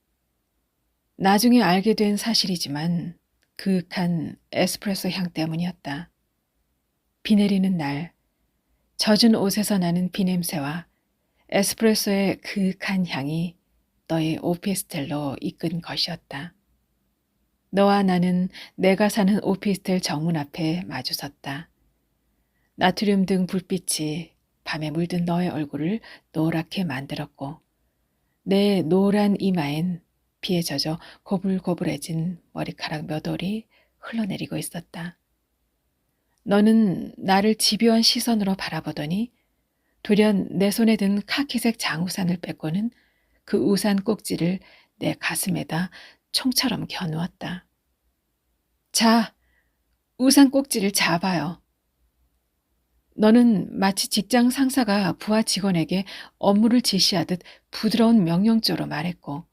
나중에 알게 된 사실이지만 그윽한 에스프레소 향 때문이었다. 비 내리는 날, 젖은 옷에서 나는 비 냄새와 에스프레소의 그윽한 향이 너의 오피스텔로 이끈 것이었다. 너와 나는 내가 사는 오피스텔 정문 앞에 마주섰다. 나트륨 등 불빛이 밤에 물든 너의 얼굴을 노랗게 만들었고 내 노란 이마엔 비에 젖어 고불고불해진 머리카락 몇 올이 흘러내리고 있었다. 너는 나를 집요한 시선으로 바라보더니 돌연 내 손에 든 카키색 장우산을 빼고는 그 우산 꼭지를 내 가슴에다 총처럼 겨누었다. 자, 우산 꼭지를 잡아요. 너는 마치 직장 상사가 부하 직원에게 업무를 지시하듯 부드러운 명령조로 말했고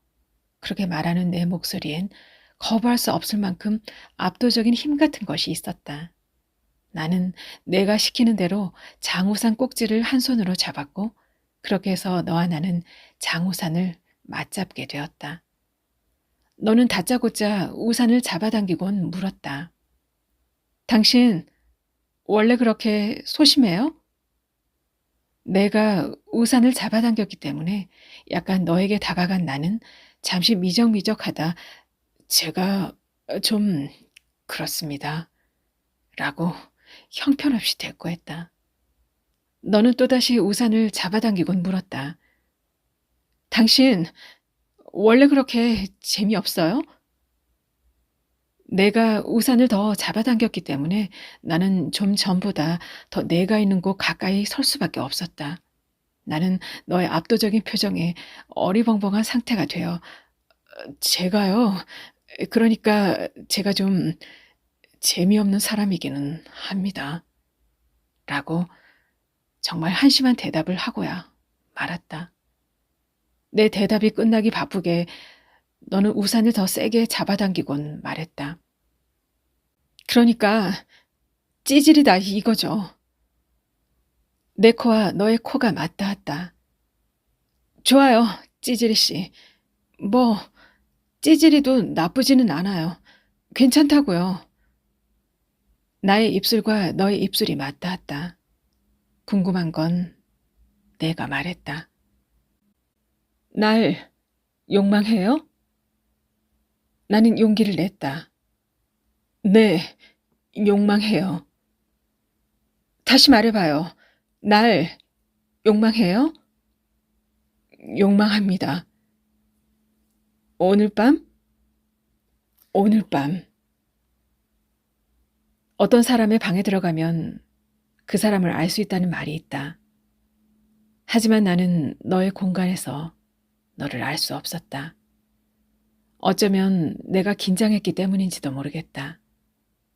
그렇게 말하는 내 목소리엔 거부할 수 없을 만큼 압도적인 힘 같은 것이 있었다. 나는 내가 시키는 대로 장우산 꼭지를 한 손으로 잡았고 그렇게 해서 너와 나는 장우산을 맞잡게 되었다. 너는 다짜고짜 우산을 잡아당기곤 물었다. 당신 원래 그렇게 소심해요? 내가 우산을 잡아당겼기 때문에 약간 너에게 다가간 나는 잠시 미적미적하다. 제가 좀 그렇습니다. 라고 형편없이 대꾸했다. 너는 또다시 우산을 잡아당기곤 물었다. 당신 원래 그렇게 재미없어요? 내가 우산을 더 잡아당겼기 때문에 나는 좀 전보다 더 내가 있는 곳 가까이 설 수밖에 없었다. 나는 너의 압도적인 표정에 어리벙벙한 상태가 되어 제가요. 그러니까 제가 좀 재미없는 사람이기는 합니다. 라고 정말 한심한 대답을 하고야 말았다. 내 대답이 끝나기 바쁘게 너는 우산을 더 세게 잡아당기곤 말했다. 그러니까 찌질이다 이거죠. 내 코와 너의 코가 맞닿았다. 좋아요, 찌질이 씨. 뭐 찌질이도 나쁘지는 않아요. 괜찮다고요. 나의 입술과 너의 입술이 맞닿았다. 궁금한 건 내가 말했다. 날 욕망해요? 나는 용기를 냈다. 네, 욕망해요. 다시 말해봐요. 날 욕망해요? 욕망합니다. 오늘 밤? 오늘 밤. 어떤 사람의 방에 들어가면 그 사람을 알 수 있다는 말이 있다. 하지만 나는 너의 공간에서 너를 알 수 없었다. 어쩌면 내가 긴장했기 때문인지도 모르겠다.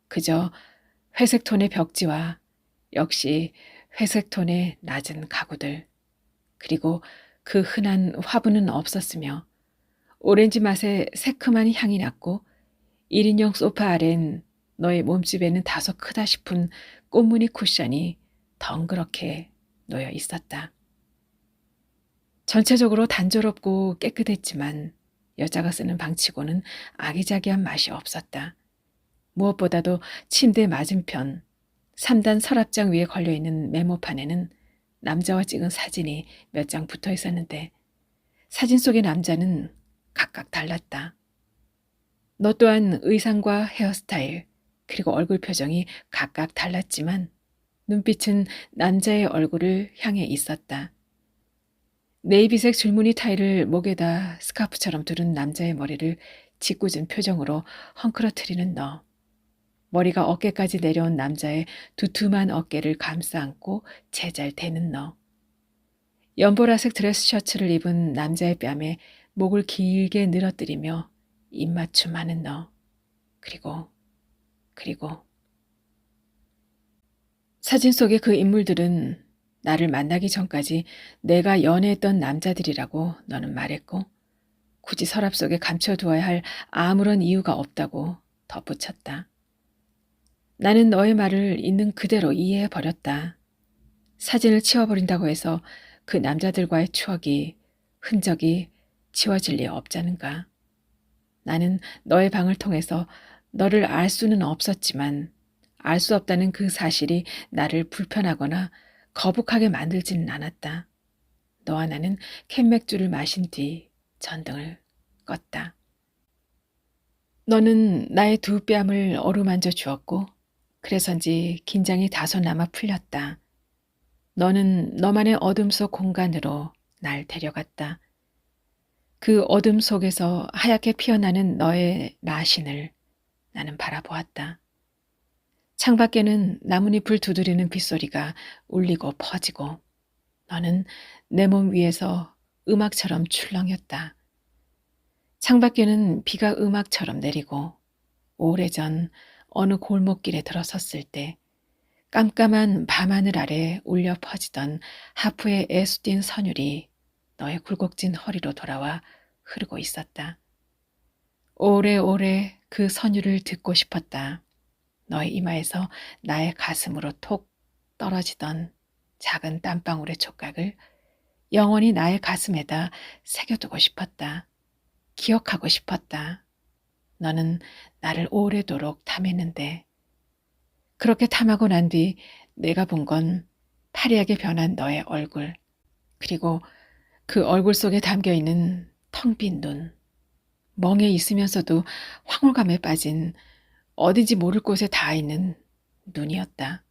그저 회색 톤의 벽지와 역시 회색 톤의 낮은 가구들, 그리고 그 흔한 화분은 없었으며 오렌지 맛의 새큼한 향이 났고 1인용 소파 아래는 너의 몸집에는 다소 크다 싶은 꽃무늬 쿠션이 덩그렇게 놓여 있었다. 전체적으로 단조롭고 깨끗했지만 여자가 쓰는 방치고는 아기자기한 맛이 없었다. 무엇보다도 침대 맞은편 3단 서랍장 위에 걸려있는 메모판에는 남자와 찍은 사진이 몇 장 붙어 있었는데 사진 속의 남자는 각각 달랐다. 너 또한 의상과 헤어스타일 그리고 얼굴 표정이 각각 달랐지만 눈빛은 남자의 얼굴을 향해 있었다. 네이비색 줄무늬 타이를 목에다 스카프처럼 두른 남자의 머리를 짓궂은 표정으로 헝클어트리는 너. 머리가 어깨까지 내려온 남자의 두툼한 어깨를 감싸 안고 제잘대는 너. 연보라색 드레스 셔츠를 입은 남자의 뺨에 목을 길게 늘어뜨리며 입맞춤하는 너. 그리고 사진 속의 그 인물들은 나를 만나기 전까지 내가 연애했던 남자들이라고 너는 말했고 굳이 서랍 속에 감춰두어야 할 아무런 이유가 없다고 덧붙였다. 나는 너의 말을 있는 그대로 이해해버렸다. 사진을 치워버린다고 해서 그 남자들과의 추억이, 흔적이 지워질 리 없자는가. 나는 너의 방을 통해서 너를 알 수는 없었지만 알 수 없다는 그 사실이 나를 불편하거나 거북하게 만들지는 않았다. 너와 나는 캔맥주를 마신 뒤 전등을 껐다. 너는 나의 두 뺨을 어루만져 주었고 그래서인지 긴장이 다소나마 풀렸다. 너는 너만의 어둠 속 공간으로 날 데려갔다. 그 어둠 속에서 하얗게 피어나는 너의 나신을 나는 바라보았다. 창밖에는 나뭇잎을 두드리는 빗소리가 울리고 퍼지고 너는 내 몸 위에서 음악처럼 출렁였다. 창밖에는 비가 음악처럼 내리고 오래전 어느 골목길에 들어섰을 때 깜깜한 밤하늘 아래 울려 퍼지던 하프의 애수띤 선율이 너의 굴곡진 허리로 돌아와 흐르고 있었다. 오래오래 그 선율을 듣고 싶었다. 너의 이마에서 나의 가슴으로 톡 떨어지던 작은 땀방울의 촉각을 영원히 나의 가슴에다 새겨두고 싶었다. 기억하고 싶었다. 너는 나를 오래도록 탐했는데 그렇게 탐하고 난 뒤 내가 본 건 파리하게 변한 너의 얼굴, 그리고 그 얼굴 속에 담겨있는 텅 빈 눈, 멍해 있으면서도 황홀감에 빠진 어딘지 모를 곳에 닿아 있는 눈이었다.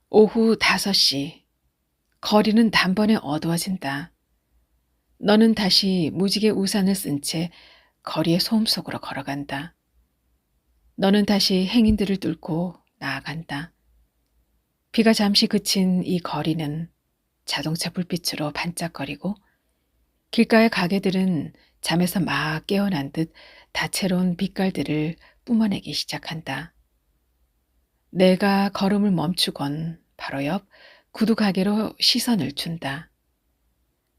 오후 5시, 거리는 단번에 어두워진다. 너는 다시 무지개 우산을 쓴 채 거리의 소음 속으로 걸어간다. 너는 다시 행인들을 뚫고 나아간다. 비가 잠시 그친 이 거리는 자동차 불빛으로 반짝거리고 길가의 가게들은 잠에서 막 깨어난 듯 다채로운 빛깔들을 뿜어내기 시작한다. 내가 걸음을 멈추곤 바로 옆 구두 가게로 시선을 준다.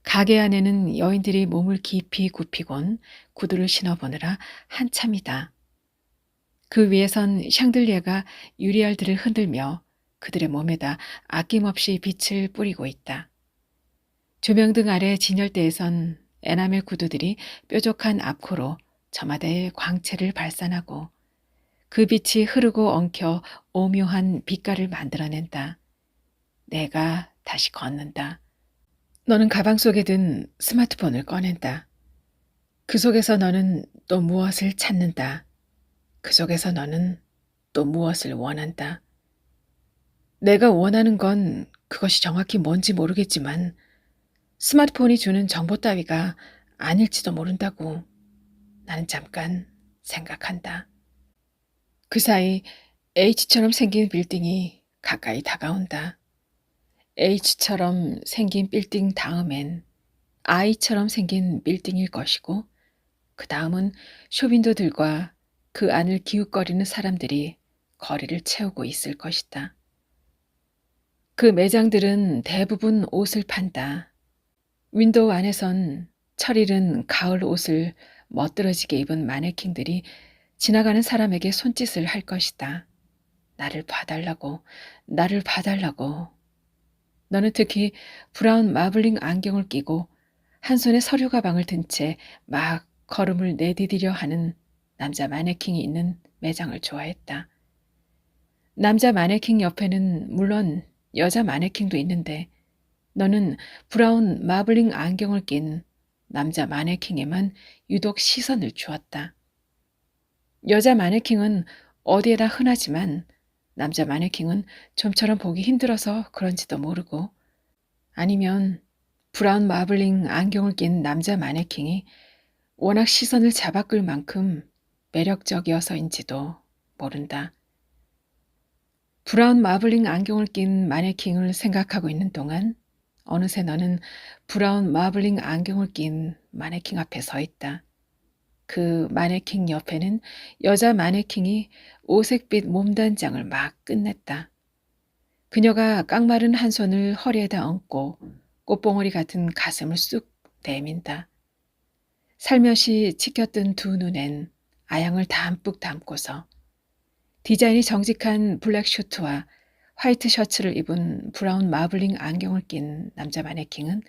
가게 안에는 여인들이 몸을 깊이 굽히곤 구두를 신어보느라 한참이다. 그 위에선 샹들리에가 유리알들을 흔들며 그들의 몸에다 아낌없이 빛을 뿌리고 있다. 조명등 아래 진열대에선 에나멜 구두들이 뾰족한 앞코로 저마다의 광채를 발산하고 그 빛이 흐르고 엉켜 오묘한 빛깔을 만들어낸다. 내가 다시 걷는다. 너는 가방 속에 든 스마트폰을 꺼낸다. 그 속에서 너는 또 무엇을 찾는다. 그 속에서 너는 또 무엇을 원한다. 내가 원하는 건 그것이 정확히 뭔지 모르겠지만 스마트폰이 주는 정보 따위가 아닐지도 모른다고 나는 잠깐 생각한다. 그 사이 H처럼 생긴 빌딩이 가까이 다가온다. H처럼 생긴 빌딩 다음엔 I처럼 생긴 빌딩일 것이고 그 다음은 쇼윈도들과 그 안을 기웃거리는 사람들이 거리를 채우고 있을 것이다. 그 매장들은 대부분 옷을 판다. 윈도우 안에선 철 잃은 가을 옷을 멋들어지게 입은 마네킹들이 지나가는 사람에게 손짓을 할 것이다. 나를 봐달라고, 나를 봐달라고. 너는 특히 브라운 마블링 안경을 끼고 한 손에 서류 가방을 든 채 막 걸음을 내디디려 하는 남자 마네킹이 있는 매장을 좋아했다. 남자 마네킹 옆에는 물론 여자 마네킹도 있는데 너는 브라운 마블링 안경을 낀 남자 마네킹에만 유독 시선을 주었다. 여자 마네킹은 어디에다 흔하지만 남자 마네킹은 좀처럼 보기 힘들어서 그런지도 모르고 아니면 브라운 마블링 안경을 낀 남자 마네킹이 워낙 시선을 잡아끌 만큼 매력적이어서인지도 모른다. 브라운 마블링 안경을 낀 마네킹을 생각하고 있는 동안 어느새 너는 브라운 마블링 안경을 낀 마네킹 앞에 서 있다. 그 마네킹 옆에는 여자 마네킹이 오색빛 몸단장을 막 끝냈다. 그녀가 깡마른 한 손을 허리에다 얹고 꽃봉오리 같은 가슴을 쑥 내민다. 살며시 치켜뜬 두 눈엔 아양을 담뿍 담고서 디자인이 정직한 블랙 슈트와 화이트 셔츠를 입은 브라운 마블링 안경을 낀 남자 마네킹은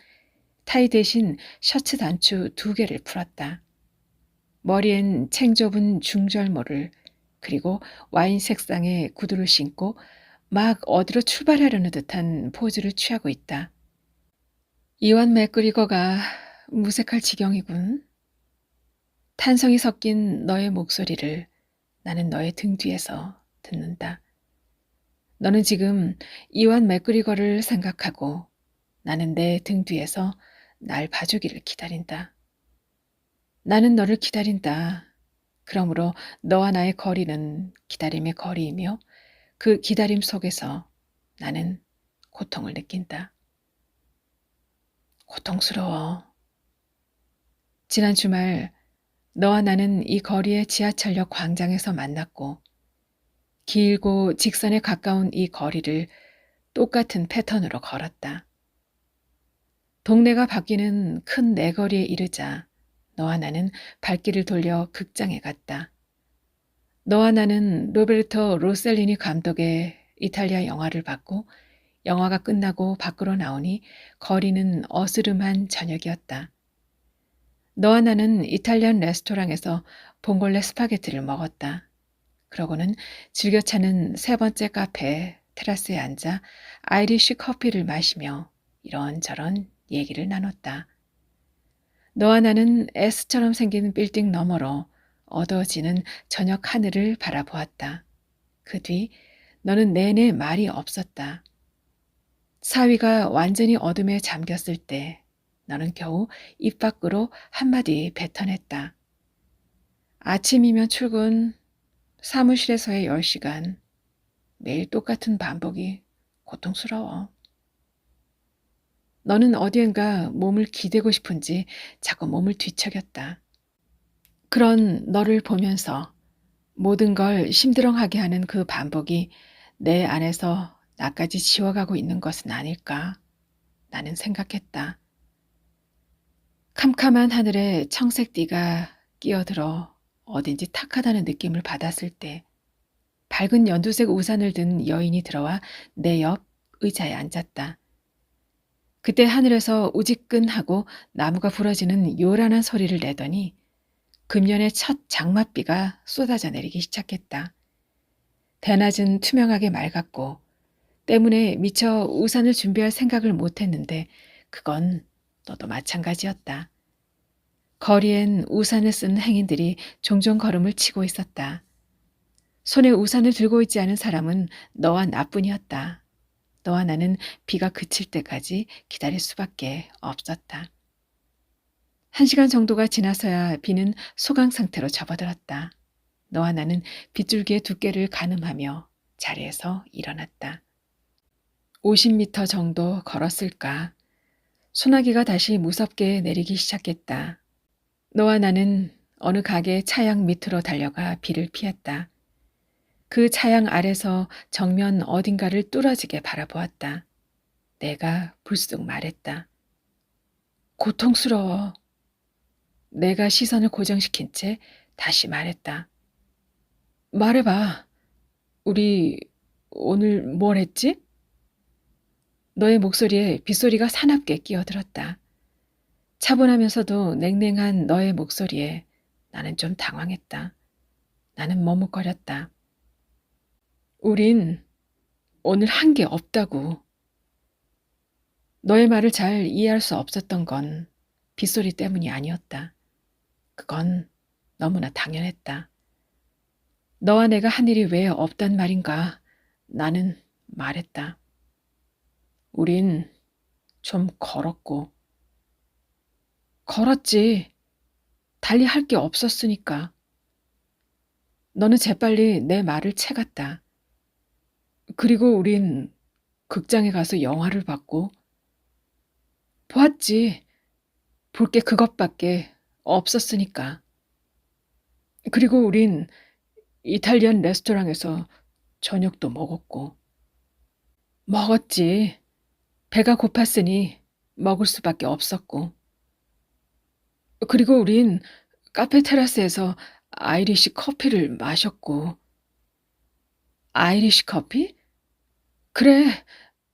타이 대신 셔츠 단추 2개를 풀었다. 머리엔 챙좁은 중절모를 그리고 와인 색상의 구두를 신고 막 어디로 출발하려는 듯한 포즈를 취하고 있다. 이완 맥그리거가 무색할 지경이군. 탄성이 섞인 너의 목소리를 나는 너의 등 뒤에서 듣는다. 너는 지금 이완 맥그리거를 생각하고 나는 내 등 뒤에서 날 봐주기를 기다린다. 나는 너를 기다린다. 그러므로 너와 나의 거리는 기다림의 거리이며 그 기다림 속에서 나는 고통을 느낀다. 고통스러워. 지난 주말 너와 나는 이 거리의 지하철역 광장에서 만났고 길고 직선에 가까운 이 거리를 똑같은 패턴으로 걸었다. 동네가 바뀌는 큰 내거리에 이르자 너와 나는 발길을 돌려 극장에 갔다. 너와 나는 로베르토 로셀리니 감독의 이탈리아 영화를 봤고 영화가 끝나고 밖으로 나오니 거리는 어스름한 저녁이었다. 너와 나는 이탈리안 레스토랑에서 봉골레 스파게티를 먹었다. 그러고는 즐겨차는 세 번째 카페 테라스에 앉아 아이리쉬 커피를 마시며 이런저런 얘기를 나눴다. 너와 나는 S처럼 생긴 빌딩 너머로 어두워지는 저녁 하늘을 바라보았다. 그 뒤 너는 내내 말이 없었다. 사위가 완전히 어둠에 잠겼을 때 너는 겨우 입 밖으로 한마디 뱉어냈다. 아침이면 출근, 사무실에서의 10시간, 매일 똑같은 반복이 고통스러워. 너는 어디엔가 몸을 기대고 싶은지 자꾸 몸을 뒤척였다. 그런 너를 보면서 모든 걸 심드렁하게 하는 그 반복이 내 안에서 나까지 지워가고 있는 것은 아닐까 나는 생각했다. 캄캄한 하늘에 청색띠가 끼어들어 어딘지 탁하다는 느낌을 받았을 때 밝은 연두색 우산을 든 여인이 들어와 내 옆 의자에 앉았다. 그때 하늘에서 우지끈하고 나무가 부러지는 요란한 소리를 내더니 금년의 첫 장맛비가 쏟아져 내리기 시작했다. 대낮은 투명하게 맑았고 때문에 미처 우산을 준비할 생각을 못했는데 그건 너도 마찬가지였다. 거리엔 우산을 쓴 행인들이 종종 걸음을 치고 있었다. 손에 우산을 들고 있지 않은 사람은 너와 나뿐이었다. 너와 나는 비가 그칠 때까지 기다릴 수밖에 없었다. 1시간 정도가 지나서야 비는 소강 상태로 접어들었다. 너와 나는 빗줄기의 두께를 가늠하며 자리에서 일어났다. 50m 정도 걸었을까. 소나기가 다시 무섭게 내리기 시작했다. 너와 나는 어느 가게 차양 밑으로 달려가 비를 피했다. 그 차양 아래서 정면 어딘가를 뚫어지게 바라보았다. 내가 불쑥 말했다. 고통스러워. 내가 시선을 고정시킨 채 다시 말했다. 말해봐. 우리 오늘 뭘 했지? 너의 목소리에 빗소리가 사납게 끼어들었다. 차분하면서도 냉랭한 너의 목소리에 나는 좀 당황했다. 나는 머뭇거렸다. 우린 오늘 한 게 없다고. 너의 말을 잘 이해할 수 없었던 건 빗소리 때문이 아니었다. 그건 너무나 당연했다. 너와 내가 한 일이 왜 없단 말인가? 나는 말했다. 우린 좀 걸었고. 걸었지. 달리 할 게 없었으니까. 너는 재빨리 내 말을 채갔다. 그리고 우린 극장에 가서 영화를 봤고. 보았지. 볼 게 그것밖에 없었으니까. 그리고 우린 이탈리안 레스토랑에서 저녁도 먹었고. 먹었지. 배가 고팠으니 먹을 수밖에 없었고. 그리고 우린 카페 테라스에서 아이리시 커피를 마셨고. 아이리시 커피? 그래,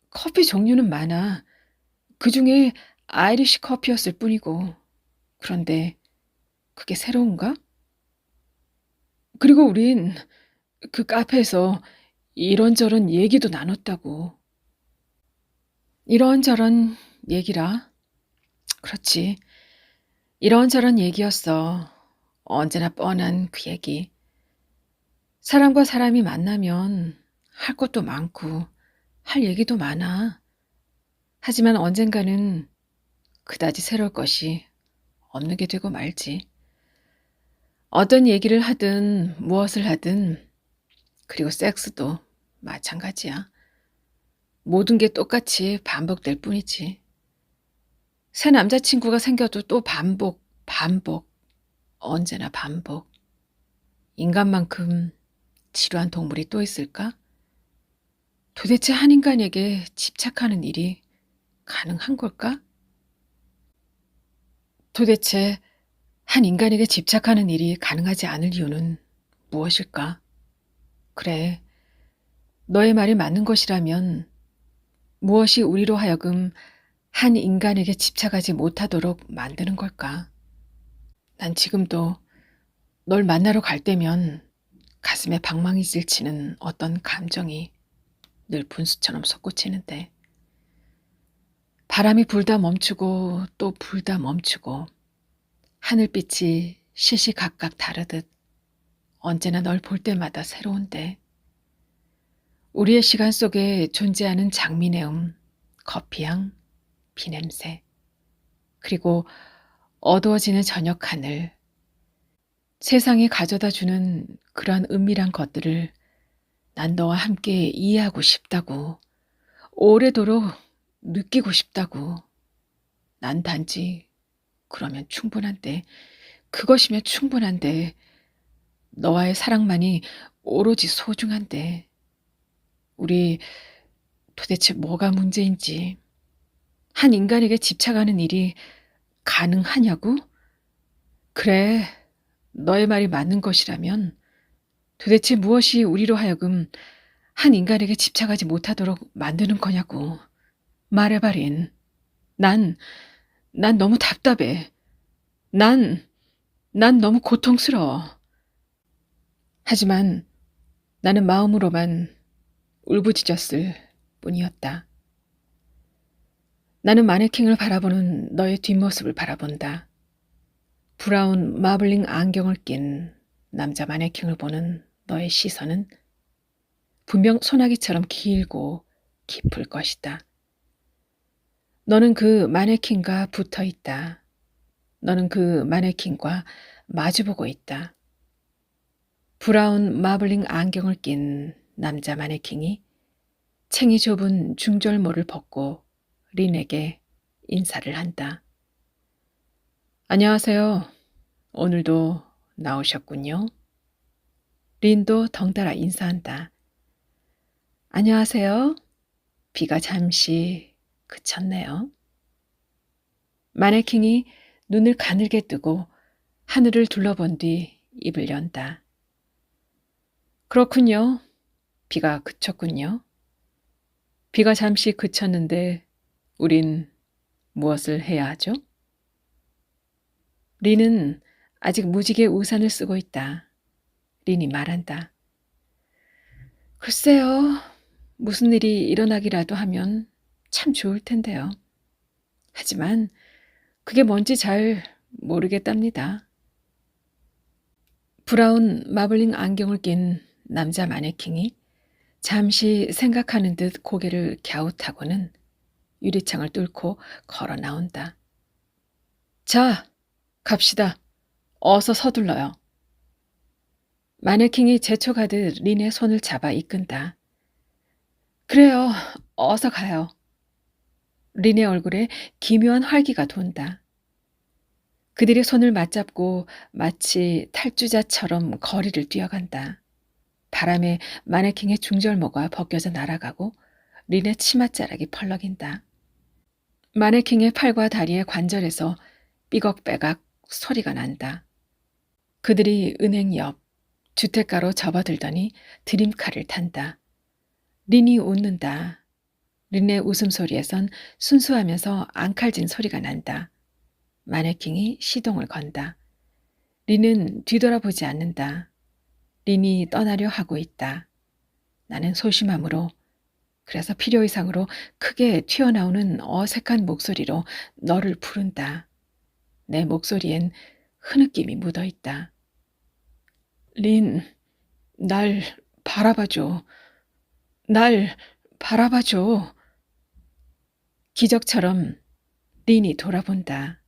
커피 종류는 많아. 그중에 아이리시 커피였을 뿐이고. 그런데 그게 새로운가? 그리고 우린 그 카페에서 이런저런 얘기도 나눴다고. 이런저런 얘기라. 그렇지. 이런저런 얘기였어. 언제나 뻔한 그 얘기. 사람과 사람이 만나면 할 것도 많고 할 얘기도 많아. 하지만 언젠가는 그다지 새로울 것이 없는 게 되고 말지. 어떤 얘기를 하든 무엇을 하든 그리고 섹스도 마찬가지야. 모든 게 똑같이 반복될 뿐이지. 새 남자친구가 생겨도 또 반복, 반복, 언제나 반복. 인간만큼 지루한 동물이 또 있을까? 도대체 한 인간에게 집착하는 일이 가능한 걸까? 도대체 한 인간에게 집착하는 일이 가능하지 않을 이유는 무엇일까? 그래, 너의 말이 맞는 것이라면 무엇이 우리로 하여금 한 인간에게 집착하지 못하도록 만드는 걸까? 난 지금도 널 만나러 갈 때면 가슴에 방망이 질치는 어떤 감정이 늘 분수처럼 솟구치는데 바람이 불다 멈추고 또 불다 멈추고 하늘빛이 시시각각 다르듯 언제나 널 볼 때마다 새로운데 우리의 시간 속에 존재하는 장미내음, 커피향, 비냄새 그리고 어두워지는 저녁 하늘 세상이 가져다주는 그러한 은밀한 것들을 난 너와 함께 이해하고 싶다고 오래도록 느끼고 싶다고 난 단지 그러면 충분한데 그것이면 충분한데 너와의 사랑만이 오로지 소중한데 우리 도대체 뭐가 문제인지 한 인간에게 집착하는 일이 가능하냐고? 그래, 너의 말이 맞는 것이라면 도대체 무엇이 우리로 하여금 한 인간에게 집착하지 못하도록 만드는 거냐고. 말해봐, 린. 난, 난 너무 답답해. 난 너무 고통스러워. 하지만 나는 마음으로만 울부짖었을 뿐이었다. 나는 마네킹을 바라보는 너의 뒷모습을 바라본다. 브라운 마블링 안경을 낀 남자 마네킹을 보는 너의 시선은 분명 소나기처럼 길고 깊을 것이다. 너는 그 마네킹과 붙어 있다. 너는 그 마네킹과 마주보고 있다. 브라운 마블링 안경을 낀 남자 마네킹이 챙이 좁은 중절모를 벗고 린에게 인사를 한다. 안녕하세요. 오늘도 나오셨군요. 린도 덩달아 인사한다. 안녕하세요. 비가 잠시 그쳤네요. 마네킹이 눈을 가늘게 뜨고 하늘을 둘러본 뒤 입을 연다. 그렇군요. 비가 그쳤군요. 비가 잠시 그쳤는데 우린 무엇을 해야 하죠? 린은 아직 무지개 우산을 쓰고 있다. 린이 말한다. 글쎄요. 무슨 일이 일어나기라도 하면 참 좋을 텐데요. 하지만 그게 뭔지 잘 모르겠답니다. 브라운 마블링 안경을 낀 남자 마네킹이 잠시 생각하는 듯 고개를 갸웃하고는 유리창을 뚫고 걸어 나온다. 자, 갑시다. 어서 서둘러요. 마네킹이 재촉하듯 린의 손을 잡아 이끈다. 그래요. 어서 가요. 린의 얼굴에 기묘한 활기가 돈다. 그들이 손을 맞잡고 마치 탈주자처럼 거리를 뛰어간다. 바람에 마네킹의 중절모가 벗겨져 날아가고 린의 치맛자락이 펄럭인다. 마네킹의 팔과 다리의 관절에서 삐걱빼각 소리가 난다. 그들이 은행 옆 주택가로 접어들더니 드림카를 탄다. 린이 웃는다. 린의 웃음소리에선 순수하면서 앙칼진 소리가 난다. 마네킹이 시동을 건다. 린은 뒤돌아보지 않는다. 린이 떠나려 하고 있다. 나는 소심함으로 그래서 필요 이상으로 크게 튀어나오는 어색한 목소리로 너를 부른다. 내 목소리엔 흐느낌이 묻어있다. 린, 날 바라봐줘. 날 바라봐줘. 기적처럼 린이 돌아본다.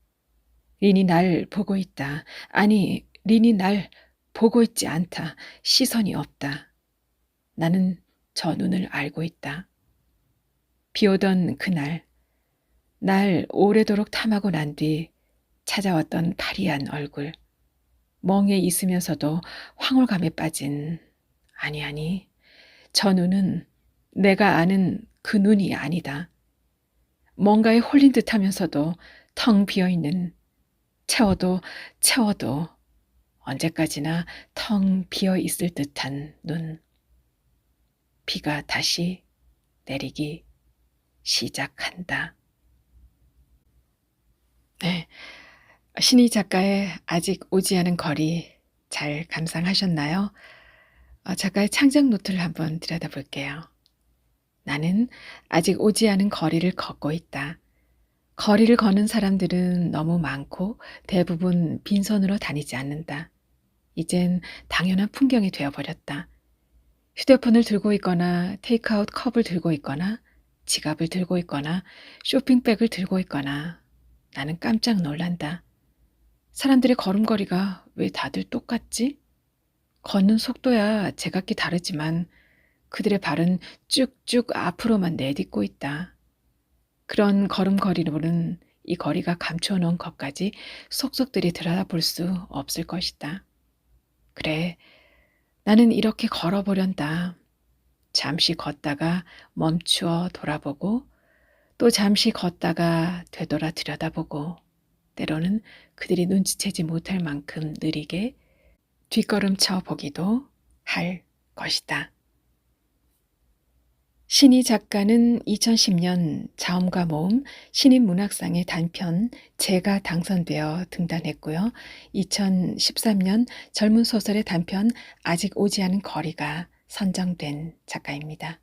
린이 날 보고 있다. 아니, 린이 날 보고 있지 않다. 시선이 없다. 나는 저 눈을 알고 있다. 비 오던 그날, 날 오래도록 탐하고 난 뒤 찾아왔던 파리한 얼굴, 멍에 있으면서도 황홀감에 빠진, 아니, 저 눈은 내가 아는 그 눈이 아니다. 뭔가에 홀린 듯 하면서도 텅 비어있는, 채워도 언제까지나 텅 비어 있을 듯한 눈. 비가 다시 내리기 시작한다. 네. 신희 작가의 아직 오지 않은 거리 잘 감상하셨나요? 작가의 창작 노트를 한번 들여다볼게요. 나는 아직 오지 않은 거리를 걷고 있다. 거리를 걷는 사람들은 너무 많고 대부분 빈손으로 다니지 않는다. 이젠 당연한 풍경이 되어버렸다. 휴대폰을 들고 있거나 테이크아웃 컵을 들고 있거나 지갑을 들고 있거나 쇼핑백을 들고 있거나 나는 깜짝 놀란다. 사람들의 걸음걸이가 왜 다들 똑같지? 걷는 속도야 제각기 다르지만 그들의 발은 쭉쭉 앞으로만 내딛고 있다. 그런 걸음걸이로는 이 거리가 감춰놓은 것까지 속속들이 들여다볼 수 없을 것이다. 그래, 나는 이렇게 걸어보련다. 잠시 걷다가 멈추어 돌아보고 또 잠시 걷다가 되돌아 들여다보고 때로는 그들이 눈치채지 못할 만큼 느리게 뒷걸음쳐 보기도 할 것이다. 신희 작가는 2010년 자음과 모음 신인문학상의 단편 제가 당선되어 등단했고요. 2013년 젊은 소설의 단편 아직 오지 않은 거리가 선정된 작가입니다.